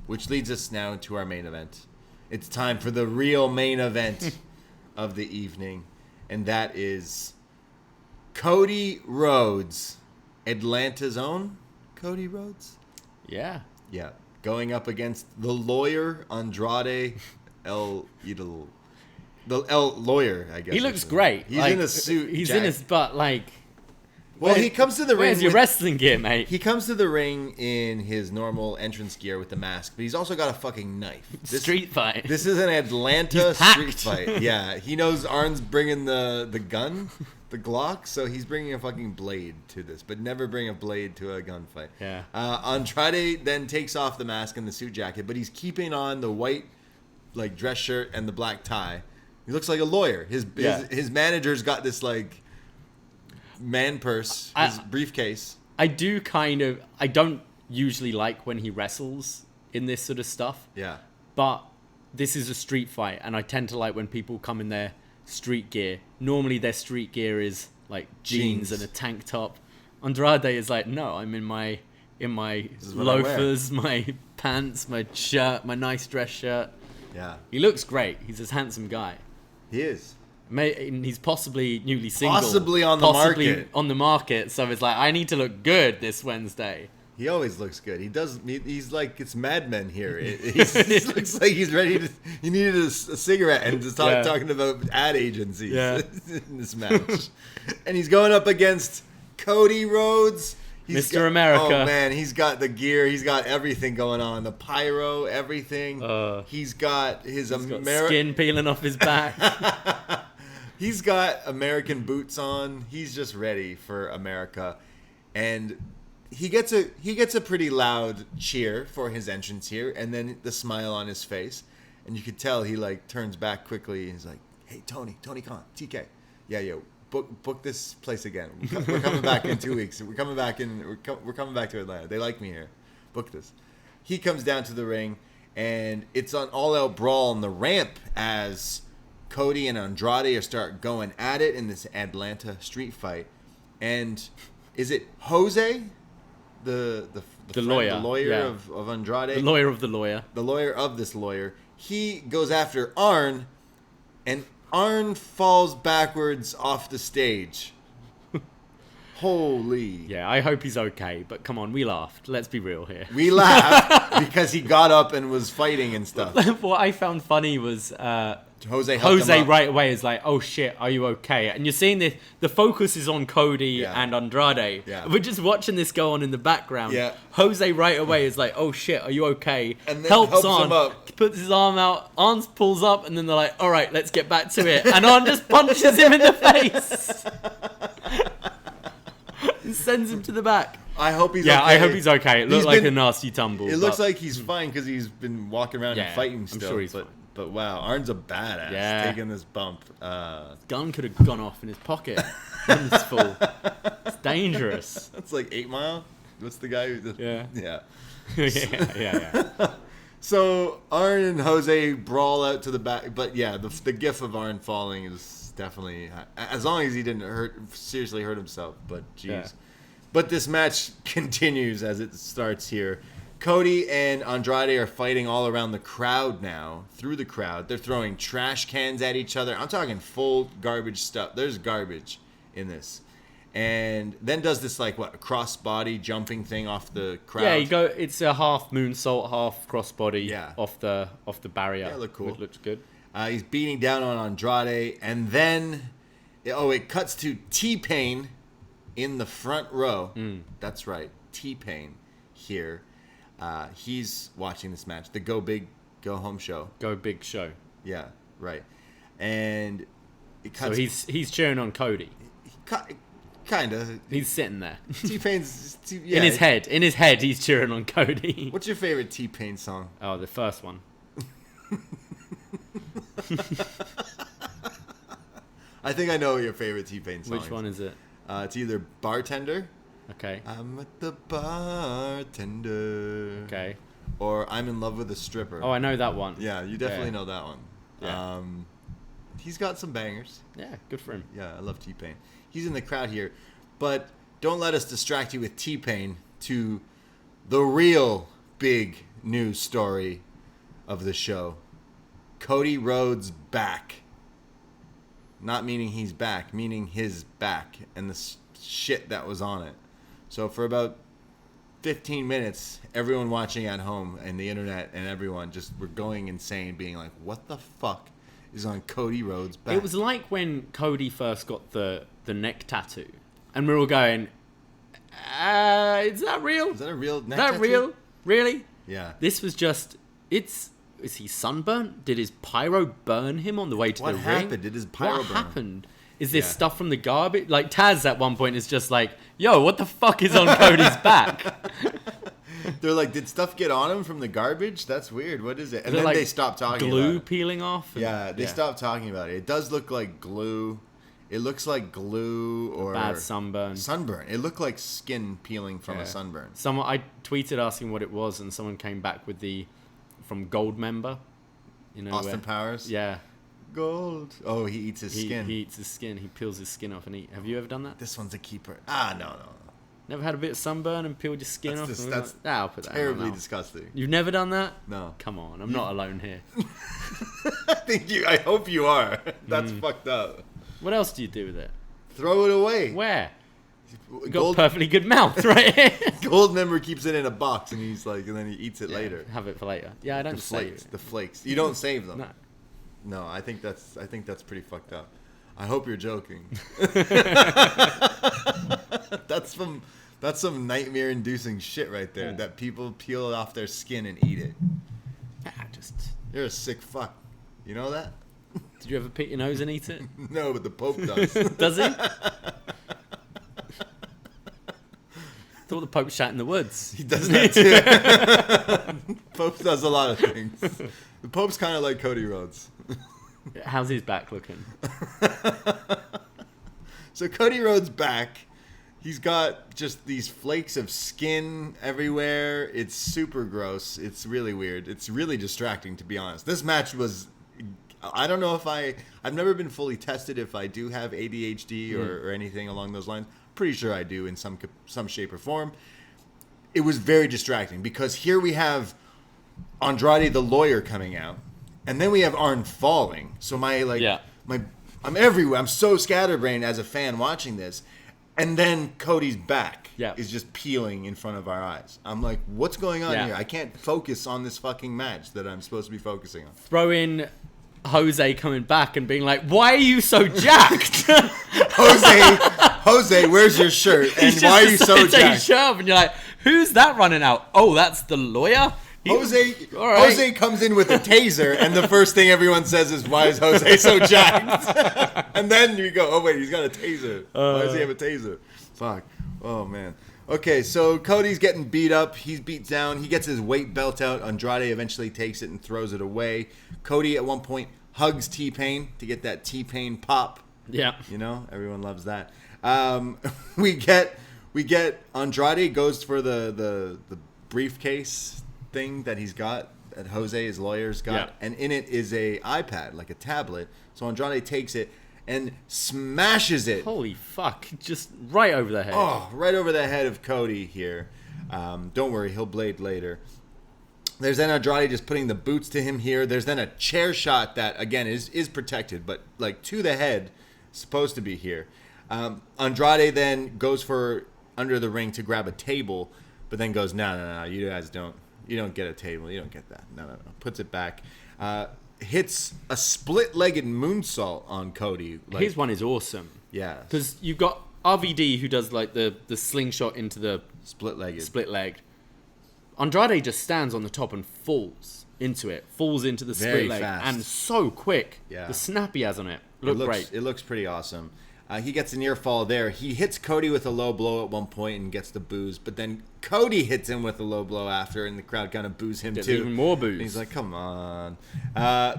which leads us now to our main event. It's time for the real main event of the evening, and that is Cody Rhodes, Atlanta's own Cody Rhodes. Yeah. Yeah, going up against the lawyer Andrade El Idolo. The lawyer, I guess. He looks great. He's in a suit. He's in his butt, like... Well, he comes to the ring. Where's your wrestling gear, mate? He comes to the ring in his normal entrance gear with the mask, but he's also got a fucking knife. Street fight. This is an Atlanta street fight. Yeah, he knows Arn's bringing the gun, the Glock, so he's bringing a fucking blade to this, but never bring a blade to a gunfight. Yeah. Andrade then takes off the mask and the suit jacket, but he's keeping on the white like dress shirt and the black tie. He looks like a lawyer. His manager's got this like man purse, his briefcase. I don't usually like when he wrestles in this sort of stuff. Yeah. But this is a street fight, and I tend to like when people come in their street gear. Normally their street gear is like jeans and a tank top. Andrade is like, no, I'm in my loafers, my pants, my shirt, my nice dress shirt. Yeah. He looks great. He's this handsome guy. He is. He's possibly newly single. Possibly on the market. So it's like, I need to look good this Wednesday. He always looks good. He does. He's like, it's Mad Men here. He looks like he's ready to. He needed a cigarette and just talking about ad agencies in this match. And he's going up against Cody Rhodes. Mr. America. Oh man, he's got the gear. He's got everything going on. The pyro, everything. He's got his skin peeling off his back. He's got American boots on. He's just ready for America, and he gets a pretty loud cheer for his entrance here, and then the smile on his face, and you could tell he like turns back quickly. And he's like, "Hey, Tony Khan, TK, yeah, book this place again. We're coming back in 2 weeks. We're coming back to Atlanta. They like me here. Book this." He comes down to the ring, and it's an all-out brawl on the ramp as Cody and Andrade start going at it in this Atlanta street fight. And is it Jose, the lawyer, of Andrade, the lawyer of the lawyer, the lawyer of this lawyer? He goes after Arn, and Arn falls backwards off the stage. Holy. Yeah, I hope he's okay, but come on, we laughed. Let's be real here. We laughed because he got up and was fighting and stuff. What I found funny was Jose right away is like, "Oh shit, are you okay?" And you're seeing the focus is on Cody and Andrade. Yeah. We're just watching this go on in the background. Yeah. Jose right away is like, "Oh shit, are you okay?" And then helps him on, up. puts his arm out, Arn pulls up, and then they're like, "All right, let's get back to it." And Arn just punches him in the face. And sends him to the back. I hope he's okay. I hope he's okay. It looked like a nasty tumble. It looks like he's fine because he's been walking around and fighting still. I'm sure he's fine. But wow, Arn's a badass taking this bump. Gunn could have gone off in his pocket. It's full. It's dangerous. That's like 8 Mile. What's the guy who? Yeah. yeah. So Arn and Jose brawl out to the back, but yeah, the gif of Arn falling is definitely, as long as he didn't seriously hurt himself. But jeez. Yeah. But this match continues as it starts here. Cody and Andrade are fighting all around the crowd now. Through the crowd, they're throwing trash cans at each other. I'm talking full garbage stuff. There's garbage in this. And then does this a cross-body jumping thing off the crowd. Yeah, it's a half moonsault, half cross-body off the barrier. Yeah, look cool. It looks good. He's beating down on Andrade, and then it cuts to T-Pain in the front row. That's right, T-Pain here. He's watching this match, the Go Big, Go Home show. Go Big show. Yeah, right. And it cuts. So he's cheering on Cody. Kind of. He's sitting there. T-Pain's in his head. In his head, he's cheering on Cody. What's your favorite T-Pain song? Oh, the first one. I think I know what your favorite T-Pain song is. Which one is it? It's either Bartender. Okay. I'm at the bartender. Okay. Or I'm in love with a stripper. Oh, I know that one. Yeah, you definitely know that one. Yeah. He's got some bangers. Yeah, good for him. Yeah, I love T-Pain. He's in the crowd here. But don't let us distract you with T-Pain to the real big news story of the show. Cody Rhodes back. Not meaning he's back, meaning his back and the shit that was on it. So for about 15 minutes, everyone watching at home and the internet and everyone just were going insane, being like, what the fuck is on Cody Rhodes' back? It was like when Cody first got the neck tattoo. And we were all going, is that real? Is that a real neck tattoo? Is that real? Really? Yeah. This was just, is he sunburnt? Did his pyro burn him on the way to the ring? What happened? Did his pyro burn him? What happened? Is this stuff from the garbage? Like Taz at one point is just like, yo, what the fuck is on Cody's back? They're like, did stuff get on him from the garbage? That's weird. What is it? And then they stopped talking about it. Glue peeling off? They stopped talking about it. It does look like glue. It looks like glue or... bad sunburn. Sunburn. It looked like skin peeling from a sunburn. I tweeted asking what it was, and someone came back with from Gold Member. Austin Powers? Yeah. Gold. Oh, he eats his skin. He eats his skin. He peels his skin off and have you ever done that? This one's a keeper. No. Never had a bit of sunburn and peeled your skin off? That's I'll put that terribly disgusting. You've never done that? No. Come on, I'm not alone here. I hope you are. That's fucked up. What else do you do with it? Throw it away. Where? You got a perfectly good mouth right here. Gold member keeps it in a box and and then he eats it later. Have it for later. Yeah, I don't save it. The flakes. You don't save them. No. No, I think that's pretty fucked up. I hope you're joking. That's some nightmare-inducing shit right there. Yeah. That people peel it off their skin and eat it. You're a sick fuck. You know that? Did you ever pick your nose and eat it? No, but the Pope does. Does he? Thought the Pope shot in the woods. He does that too. Pope does a lot of things. The Pope's kind of like Cody Rhodes. How's his back looking? So Cody Rhodes' back, he's got just these flakes of skin everywhere. It's super gross. It's really weird. It's really distracting, to be honest. This match was... I don't know if I've never been fully tested if I do have ADHD or anything along those lines. Pretty sure I do in some shape or form. It was very distracting because here we have Andrade the lawyer coming out, and then we have Arn falling. So I'm everywhere. I'm so scatterbrained as a fan watching this, and then Cody's back is just peeling in front of our eyes. I'm like, what's going on here? I can't focus on this fucking match that I'm supposed to be focusing on. Throw in Jose coming back and being like, why are you so jacked? Jose, where's your shirt? And why are you so jacked? And you're like, who's that running out? Oh, that's the lawyer? Jose comes in with a taser, and the first thing everyone says is, why is Jose so jacked? And then you go, oh, wait, he's got a taser. Why does he have a taser? Fuck. Oh, man. Okay, so Cody's getting beat up. He's beat down. He gets his weight belt out. Andrade eventually takes it and throws it away. Cody at one point hugs T-Pain to get that T-Pain pop. Yeah. You know, everyone loves that. We get Andrade goes for the briefcase thing that he's got, that Jose, his lawyer's got, and in it is a iPad, like a tablet. So Andrade takes it and smashes it. Holy fuck. Just right over the head. Oh, right over the head of Cody here. Don't worry, he'll blade later. There's then Andrade just putting the boots to him here. There's then a chair shot that, again, is protected, but like to the head, supposed to be here. Andrade then goes for under the ring to grab a table, but then goes, no, you guys don't. You don't get a table. You don't get that. No. Puts it back. Hits a split-legged moonsault on Cody. His one is awesome. Yeah. Because you've got RVD who does like the slingshot into the split-legged. Andrade just stands on the top and falls into the split leg. Fast. And so quick. Yeah. The snap he has on it. Looks great. It looks pretty awesome. He gets a near fall there. He hits Cody with a low blow at one point and gets the boos, but then Cody hits him with a low blow after, and the crowd kind of boos him too. Even more boos. And he's like, "Come on!"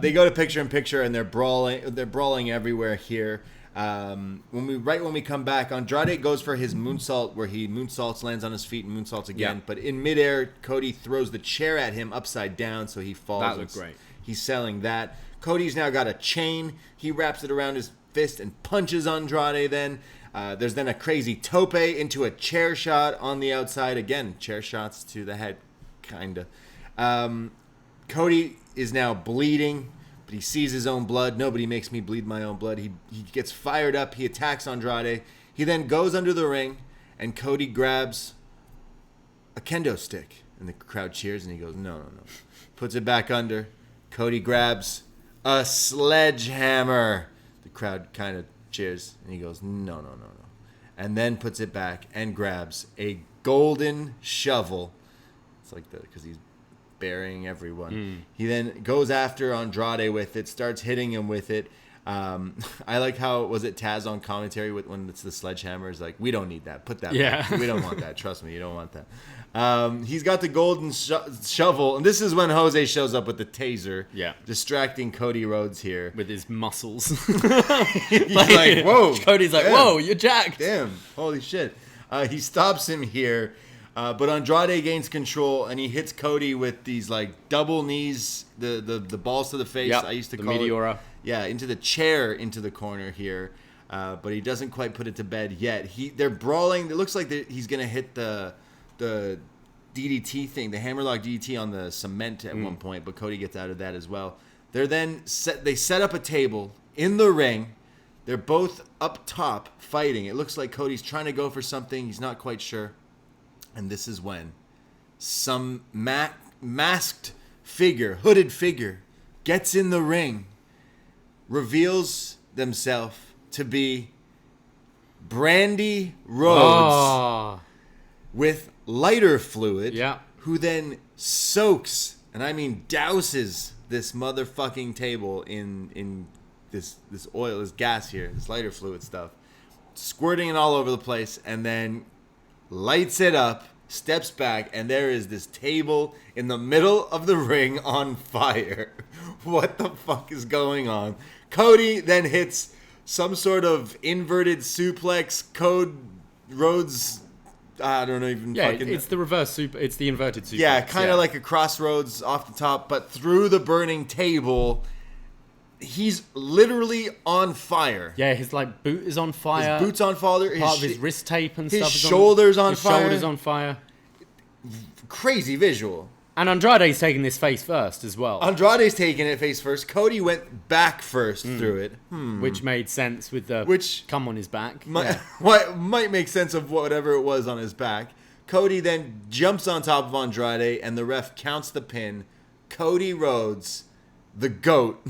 They go to picture in picture, and they're brawling. They're brawling everywhere here. When we come back, Andrade goes for his moonsault, where he moonsaults, lands on his feet, and moonsaults again. Yeah. But in midair, Cody throws the chair at him upside down, so he falls. That looked great. He's selling that. Cody's now got a chain. He wraps it around his fist and punches Andrade then. There's then a crazy tope into a chair shot on the outside. Again, chair shots to the head, kind of. Cody is now bleeding, but he sees his own blood. Nobody makes me bleed my own blood. He gets fired up. He attacks Andrade. He then goes under the ring, and Cody grabs a kendo stick. And the crowd cheers, and he goes, no. Puts it back under. Cody grabs a sledgehammer. The crowd kind of cheers, and he goes, no. And then puts it back and grabs a golden shovel. It's like that because he's burying everyone. He then goes after Andrade with it, starts hitting him with it. I like how, was it Taz on commentary when it's the sledgehammer? Is like, we don't need that. Put that back. We don't want that. Trust me, you don't want that. He's got the golden shovel, and this is when Jose shows up with the taser, distracting Cody Rhodes here with his muscles. He's like, whoa. Cody's like, whoa, you're jacked. Damn, holy shit. He stops him here, but Andrade gains control, and he hits Cody with these like double knees, the balls to the face. I used to call Meteora. it. Yeah, into the chair, into the corner here. but he doesn't quite put it to bed yet. They're brawling. It looks like he's going to hit the DDT thing, the hammerlock DDT on the cement at one point, but Cody gets out of that as well. They set up a table in the ring. They're both up top fighting. It looks like Cody's trying to go for something. He's not quite sure. And this is when some masked figure, hooded figure, gets in the ring, reveals themselves to be Brandy Rhodes with lighter fluid, who then soaks, and I mean douses, this motherfucking table in this oil, this gas here, this lighter fluid stuff, squirting it all over the place, and then lights it up, steps back, and there is this table in the middle of the ring on fire. What the fuck is going on? Cody then hits some sort of inverted suplex, Cody Rhodes. I don't know even. Yeah, it's the reverse super. It's the inverted suplex. Yeah, kind of like a crossroads off the top, but through the burning table. He's literally on fire. Yeah, his boot is on fire. His boot's on fire. Part of his wrist tape and stuff. His shoulders on fire. His shoulders on fire. Crazy visual. And Andrade's taking this face first as well. Andrade's taking it face first. Cody went back first through it. Which made sense with the come on his back. What might make sense of whatever it was on his back. Cody then jumps on top of Andrade, and the ref counts the pin. Cody Rhodes, the GOAT,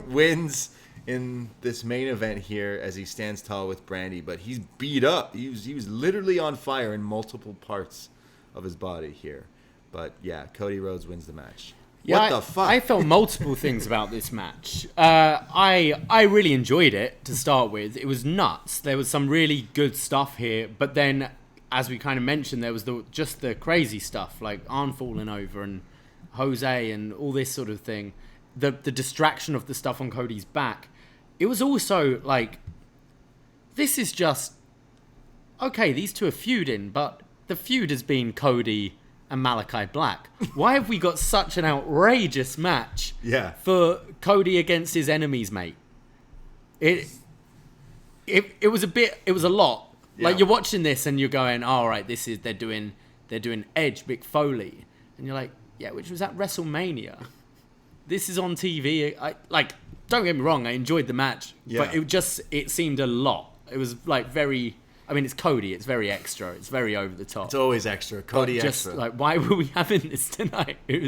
wins in this main event here as he stands tall with Brandy, but he's beat up. He was literally on fire in multiple parts of his body here. But yeah, Cody Rhodes wins the match. Yeah, what the fuck? I felt multiple things about this match. I really enjoyed it to start with. It was nuts. There was some really good stuff here, but then, as we kind of mentioned, there was just the crazy stuff, like Arn falling over and Jose and all this sort of thing. The distraction of the stuff on Cody's back. It was also like, this is just, okay, these two are feuding, but the feud has been Cody and Malachi Black. Why have we got such an outrageous match for Cody against his enemies, mate? It was a lot. Yeah. Like, you're watching this and you're going, oh, all right, they're doing Edge, Mick Foley. And you're like, yeah, which was at WrestleMania. This is on TV. Don't get me wrong, I enjoyed the match, but it seemed a lot. It was very, I mean, it's Cody, it's very extra, it's very over the top. It's always extra, Cody extra. Why were we having this tonight? It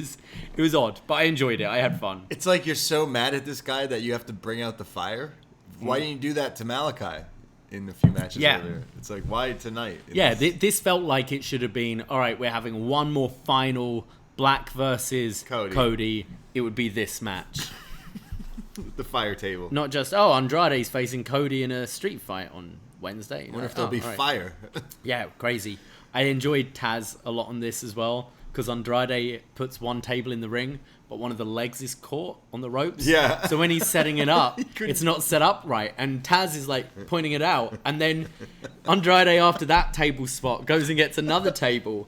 was odd, but I enjoyed it. I had fun. It's like you're so mad at this guy that you have to bring out the fire. Why didn't you do that to Malachi in a few matches earlier? It's like, why tonight? This felt like it should have been, all right, we're having one more final Black versus Cody. It would be this match. The fire table. Not just, Andrade's facing Cody in a street fight on Wednesday. I wonder if there'll be fire. Yeah, crazy. I enjoyed Taz a lot on this as well, because Andrade puts one table in the ring, but one of the legs is caught on the ropes. Yeah. So when he's setting it up, it's not set up right, and Taz is pointing it out, and then Andrade, after that table spot, goes and gets another table.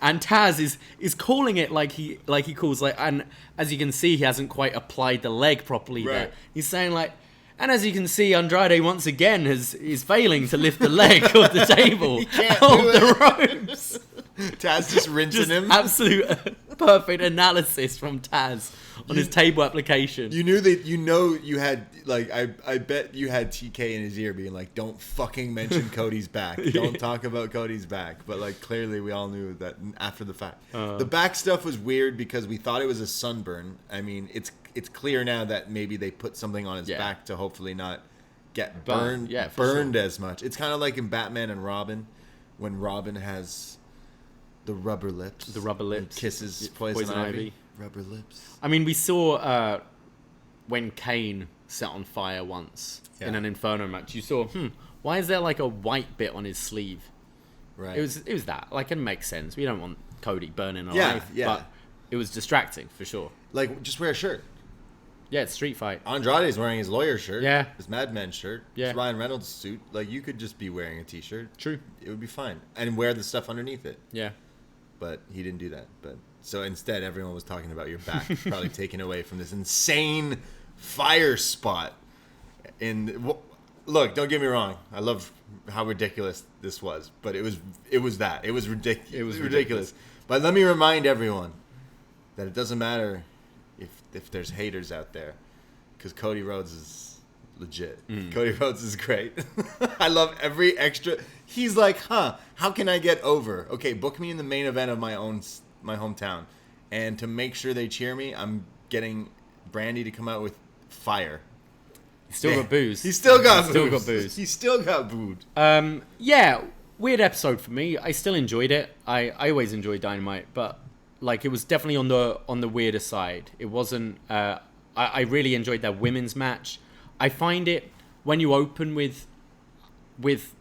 And Taz is calling it like he calls, and as you can see, he hasn't quite applied the leg properly there. He's saying and as you can see, Andrade once again is failing to lift the leg off the table, he can't off do the ropes. Taz just rinsing him. Absolute perfect analysis from Taz on his table application. You knew that you had I bet you had TK in his ear being like, don't fucking mention Cody's back. Don't talk about Cody's back. But clearly we all knew that after the fact. The back stuff was weird because we thought it was a sunburn. I mean, it's clear now that maybe they put something on his back to hopefully not get burned as much. It's kind of like in Batman and Robin when Robin has the rubber lips. Kisses Poison Ivy. Rubber lips. I mean, we saw when Kane set on fire once in an Inferno match. You saw, why is there a white bit on his sleeve? Right. It was that. It makes sense. We don't want Cody burning alive. But it was distracting for sure. Just wear a shirt. Yeah, it's street fight. Andrade's wearing his lawyer shirt. Yeah. His Madman shirt. Yeah. His Ryan Reynolds suit. You could just be wearing a t-shirt. True. It would be fine. And wear the stuff underneath it. Yeah. But he didn't do that. So instead, everyone was talking about your back, probably taken away from this insane fire spot. look, don't get me wrong. I love how ridiculous this was, but it was that. It was ridiculous. It was ridiculous. But let me remind everyone that it doesn't matter if there's haters out there, because Cody Rhodes is legit. Cody Rhodes is great. I love every extra. He's like, how can I get over? Okay, book me in the main event of my hometown, and to make sure they cheer me, I'm getting Brandy to come out with fire. He still got booze. He still got booze. He still got booed. Yeah, weird episode for me. I still enjoyed it. I always enjoy Dynamite, but like it was definitely on the weirder side. It wasn't. I really enjoyed that women's match. I find it when you open with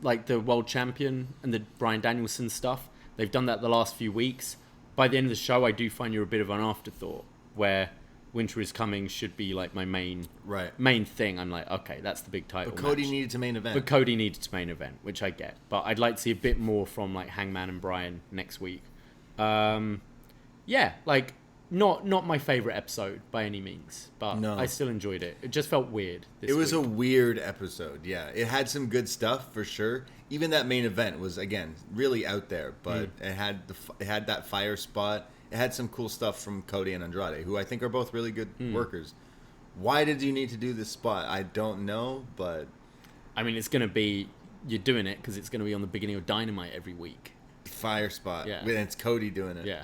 like the world champion and the Bryan Danielson stuff. They've done that the last few weeks. By the end of the show, I do find you're a bit of an afterthought where Winter is Coming should be like my main thing. I'm like, okay, that's the big title. But Cody match. needed to main event. But Cody needed to main event, which I get. But I'd like to see a bit more from like Hangman and Bryan next week. Yeah, like not my favorite episode by any means, but no. I still enjoyed it. It just felt weird. It was a weird episode. Yeah, it had some good stuff for sure. Even that main event was again really out there, but it had that fire spot. It had some cool stuff from Cody and Andrade, who I think are both really good workers. Why did you need to do this spot? I don't know, but I mean, it's going to be you're doing it because it's going to be on the beginning of Dynamite every week. Fire spot. Yeah, and it's Cody doing it. Yeah,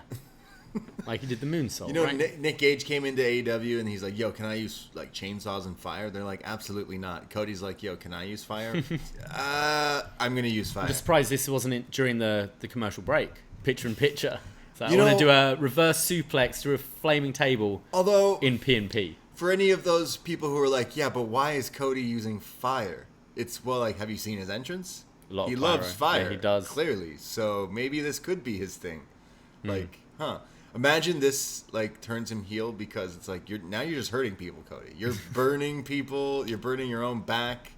like he did the moonsault. You know, right? Nick Gage came into AEW and he's like, "Yo, can I use like chainsaws and fire?" They're like, "Absolutely not." Cody's like, "Yo, can I use fire?" I'm gonna use fire. I'm just surprised this wasn't during the commercial break. Picture in picture. So I want to do a reverse suplex through a flaming table. Although in P&P. For any of those people who are like, "Yeah, but why is Cody using fire?" It's like, have you seen his entrance? He loves fire. Yeah, he does. Clearly. So maybe this could be his thing. Like, Imagine this like turns him heel because it's like you're just hurting people, Cody. You're burning people. You're burning your own back.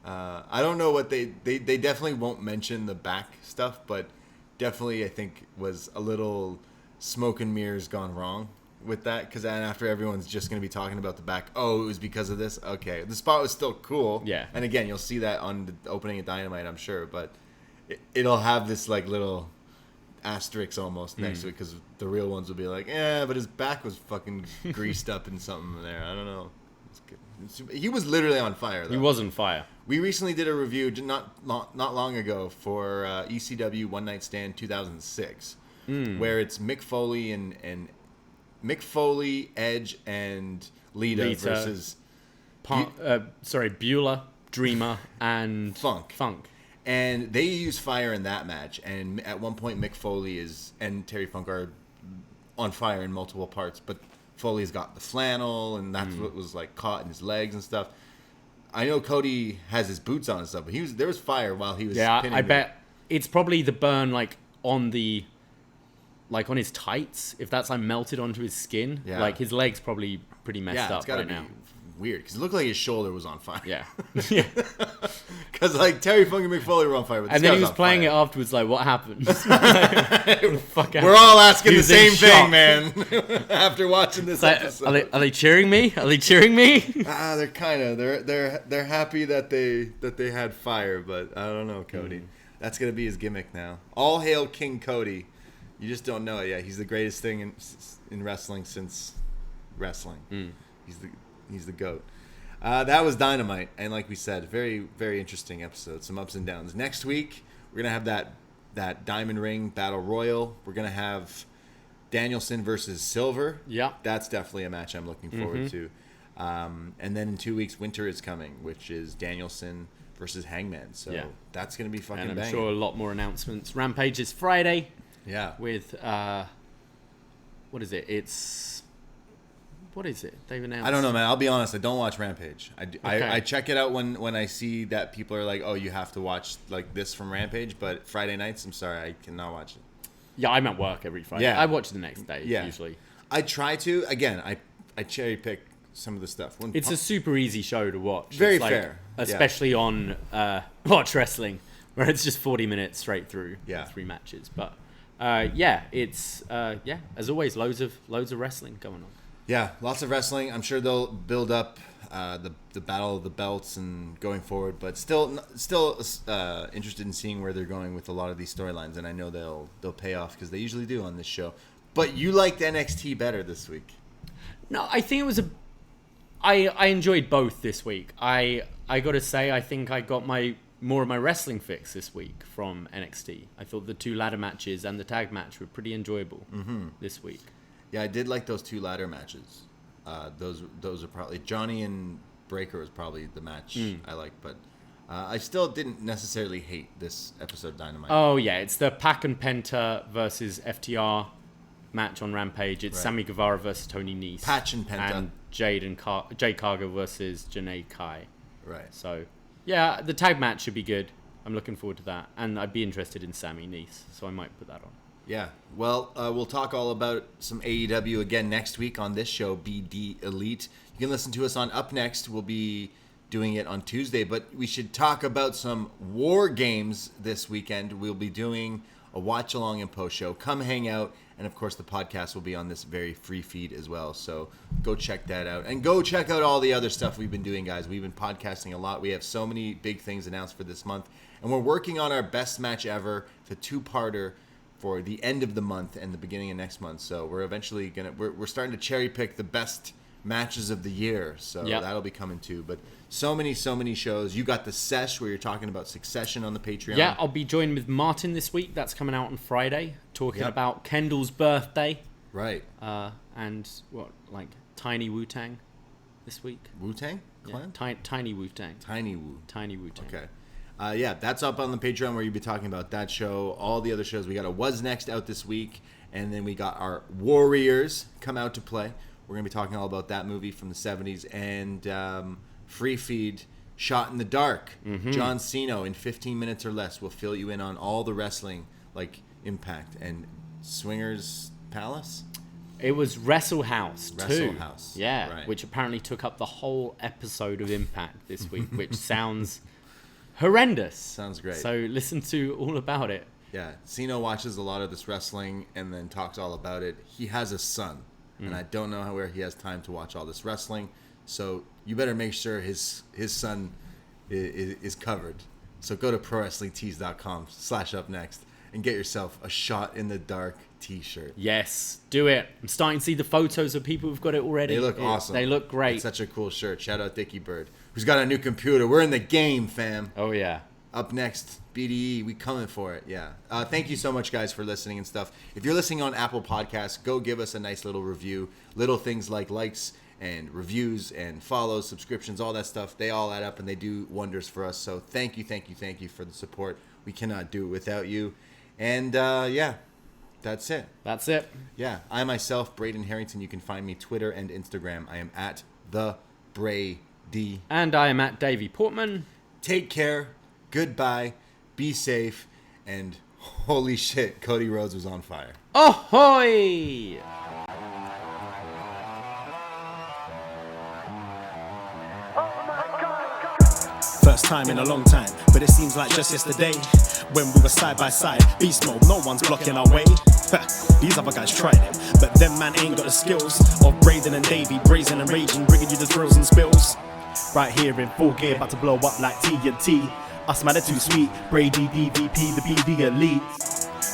I don't know what they definitely won't mention the back stuff, but definitely I think was a little smoke and mirrors gone wrong with that, because then after everyone's just going to be talking about the back, it was because of this. Okay, the spot was still cool. Yeah. And again, you'll see that on the opening of Dynamite, I'm sure, but it'll have this like little asterisk almost next to it, because the real ones will be like, but his back was fucking greased up in something there. I don't know. He was literally on fire, though. He was on fire. We recently did a review not long ago for ECW One Night Stand 2006, where it's Mick Foley and Mick Foley, Edge, and Lita versus Beulah, Dreamer, and Funk. And they use fire in that match. And at one point, Mick Foley and Terry Funk are on fire in multiple parts, but Foley's got the flannel, and that's what was like caught in his legs and stuff. I know Cody has his boots on and stuff, but there was fire while he was pinning I bet it's probably the burn on his tights, if that's like melted onto his skin. Yeah. Like his leg's probably pretty messed up right now. Weird, because it looked like his shoulder was on fire. Yeah. Because like Terry Funk and Mick Foley were on fire, but and then he was playing it afterwards like, what happened? We're all asking the same thing, man. After watching this episode, are they cheering me? Are they cheering me? They're kind of they're happy that they had fire, but I don't know, Cody. That's gonna be his gimmick now. All hail King Cody. You just don't know it yet. He's the greatest thing in wrestling since wrestling. He's the GOAT. That was Dynamite, and like we said, very, very interesting episode. Some ups and downs. Next week, we're gonna have that Diamond Ring Battle Royal. We're gonna have Danielson versus Silver. Yeah, that's definitely a match I'm looking forward to. And then in 2 weeks, Winter is Coming, which is Danielson versus Hangman. So that's gonna be fucking. And I'm banging. sure a lot more announcements. Rampage is Friday. Yeah. With what is it? What is it? They've announced. I don't know, man. I'll be honest. I don't watch Rampage. I check it out when I see that people are like, "Oh, you have to watch like this from Rampage." But Friday nights, I'm sorry, I cannot watch it. Yeah, I'm at work every Friday. Yeah. I watch the next day usually. I try to. Again, I cherry pick some of the stuff. It's a super easy show to watch. Very fair, especially on Watch Wrestling, where it's just 40 minutes straight through 3 matches. But it's as always, loads of wrestling going on. Yeah, lots of wrestling. I'm sure they'll build up the battle of the belts and going forward, but still interested in seeing where they're going with a lot of these storylines, and I know they'll pay off because they usually do on this show. But you liked NXT better this week. No, I think it was I enjoyed both this week. I got to say, I think I got more of my wrestling fix this week from NXT. I thought the 2 ladder matches and the tag match were pretty enjoyable this week. Yeah, I did like those 2 ladder matches. Those are probably Johnny and Breaker was probably the match I liked, but I still didn't necessarily hate this episode of Dynamite. Oh yeah, it's the Pac and Penta versus FTR match on Rampage. It's Sammy Guevara versus Tony Nese. Patch and Penta. And Jade Cargill versus Janae Kai. Right. So, yeah, the tag match should be good. I'm looking forward to that. And I'd be interested in Sammy Nese, so I might put that on. Yeah. Well, we'll talk all about some AEW again next week on this show, BDElite. You can listen to us on upNXT. We'll be doing it on Tuesday, but we should talk about some War Games this weekend. We'll be doing a watch-along and post-show. Come hang out. And, of course, the podcast will be on this very free feed as well. So go check that out. And go check out all the other stuff we've been doing, guys. We've been podcasting a lot. We have so many big things announced for this month. And we're working on our best match ever, the 2-parter for the end of the month and the beginning of next month. So we're eventually we're starting to cherry pick the best matches of the year. So that'll be coming too. But so many shows. You got the sesh where you're talking about Succession on the Patreon. Yeah, I'll be joined with Martin this week. That's coming out on Friday, talking about Kendall's birthday. Right. And Tiny Wu-Tang this week. Wu-Tang Clan? Yeah, Tiny Wu-Tang. Tiny Wu-Tang. Okay. Yeah, that's up on the Patreon where you'll be talking about that show. All the other shows. We got a What's Next out this week. And then we got our Warriors come out to play. We're going to be talking all about that movie from the 70s. And free feed, Shot in the Dark. John Siino in 15 minutes or less will fill you in on all the wrestling, like Impact and Swingers Palace. It was Wrestle House 2. Wrestle House. Yeah, right. Which apparently took up the whole episode of Impact this week, which sounds horrendous. Sounds great. So listen to all about it. Yeah, Siino watches a lot of this wrestling and then talks all about it. He has a son, and I don't know where he has time to watch all this wrestling. So you better make sure his son is covered. So go to prowrestlingtees.com/upnext and get yourself a Shot in the Dark t-shirt. Yes, do it. I'm starting to see the photos of people who've got it already. They look awesome. They look great. It's such a cool shirt. Shout out Dickie Bird, who's got a new computer. We're in the game, fam. Oh, yeah. Up next, BDE, we coming for it. Yeah. Thank you so much, guys, for listening and stuff. If you're listening on Apple Podcasts, go give us a nice little review. Little things like likes and reviews and follows, subscriptions, all that stuff. They all add up and they do wonders for us. So thank you for the support. We cannot do it without you. And that's it. That's it. Yeah. I myself, Braden Herrington. You can find me Twitter and Instagram. I am at the Brady. And I am at Davie Portman. Take care. Goodbye. Be safe. And holy shit, Cody Rhodes was on fire. Ahoy! First time in a long time, but it seems like just yesterday when we were side by side. Beast mode, no one's blocking our way. These other guys tried it, but them man ain't got the skills of Braden and Davie, brazen and raging, bringing you the thrills and spills. Right here in full gear, about to blow up like TNT. Us man are too sweet, Brady DVP, the BDElite.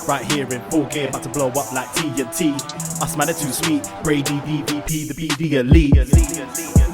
Right here in full gear, about to blow up like TNT. Us man are too sweet, Brady DVP, the BDElite.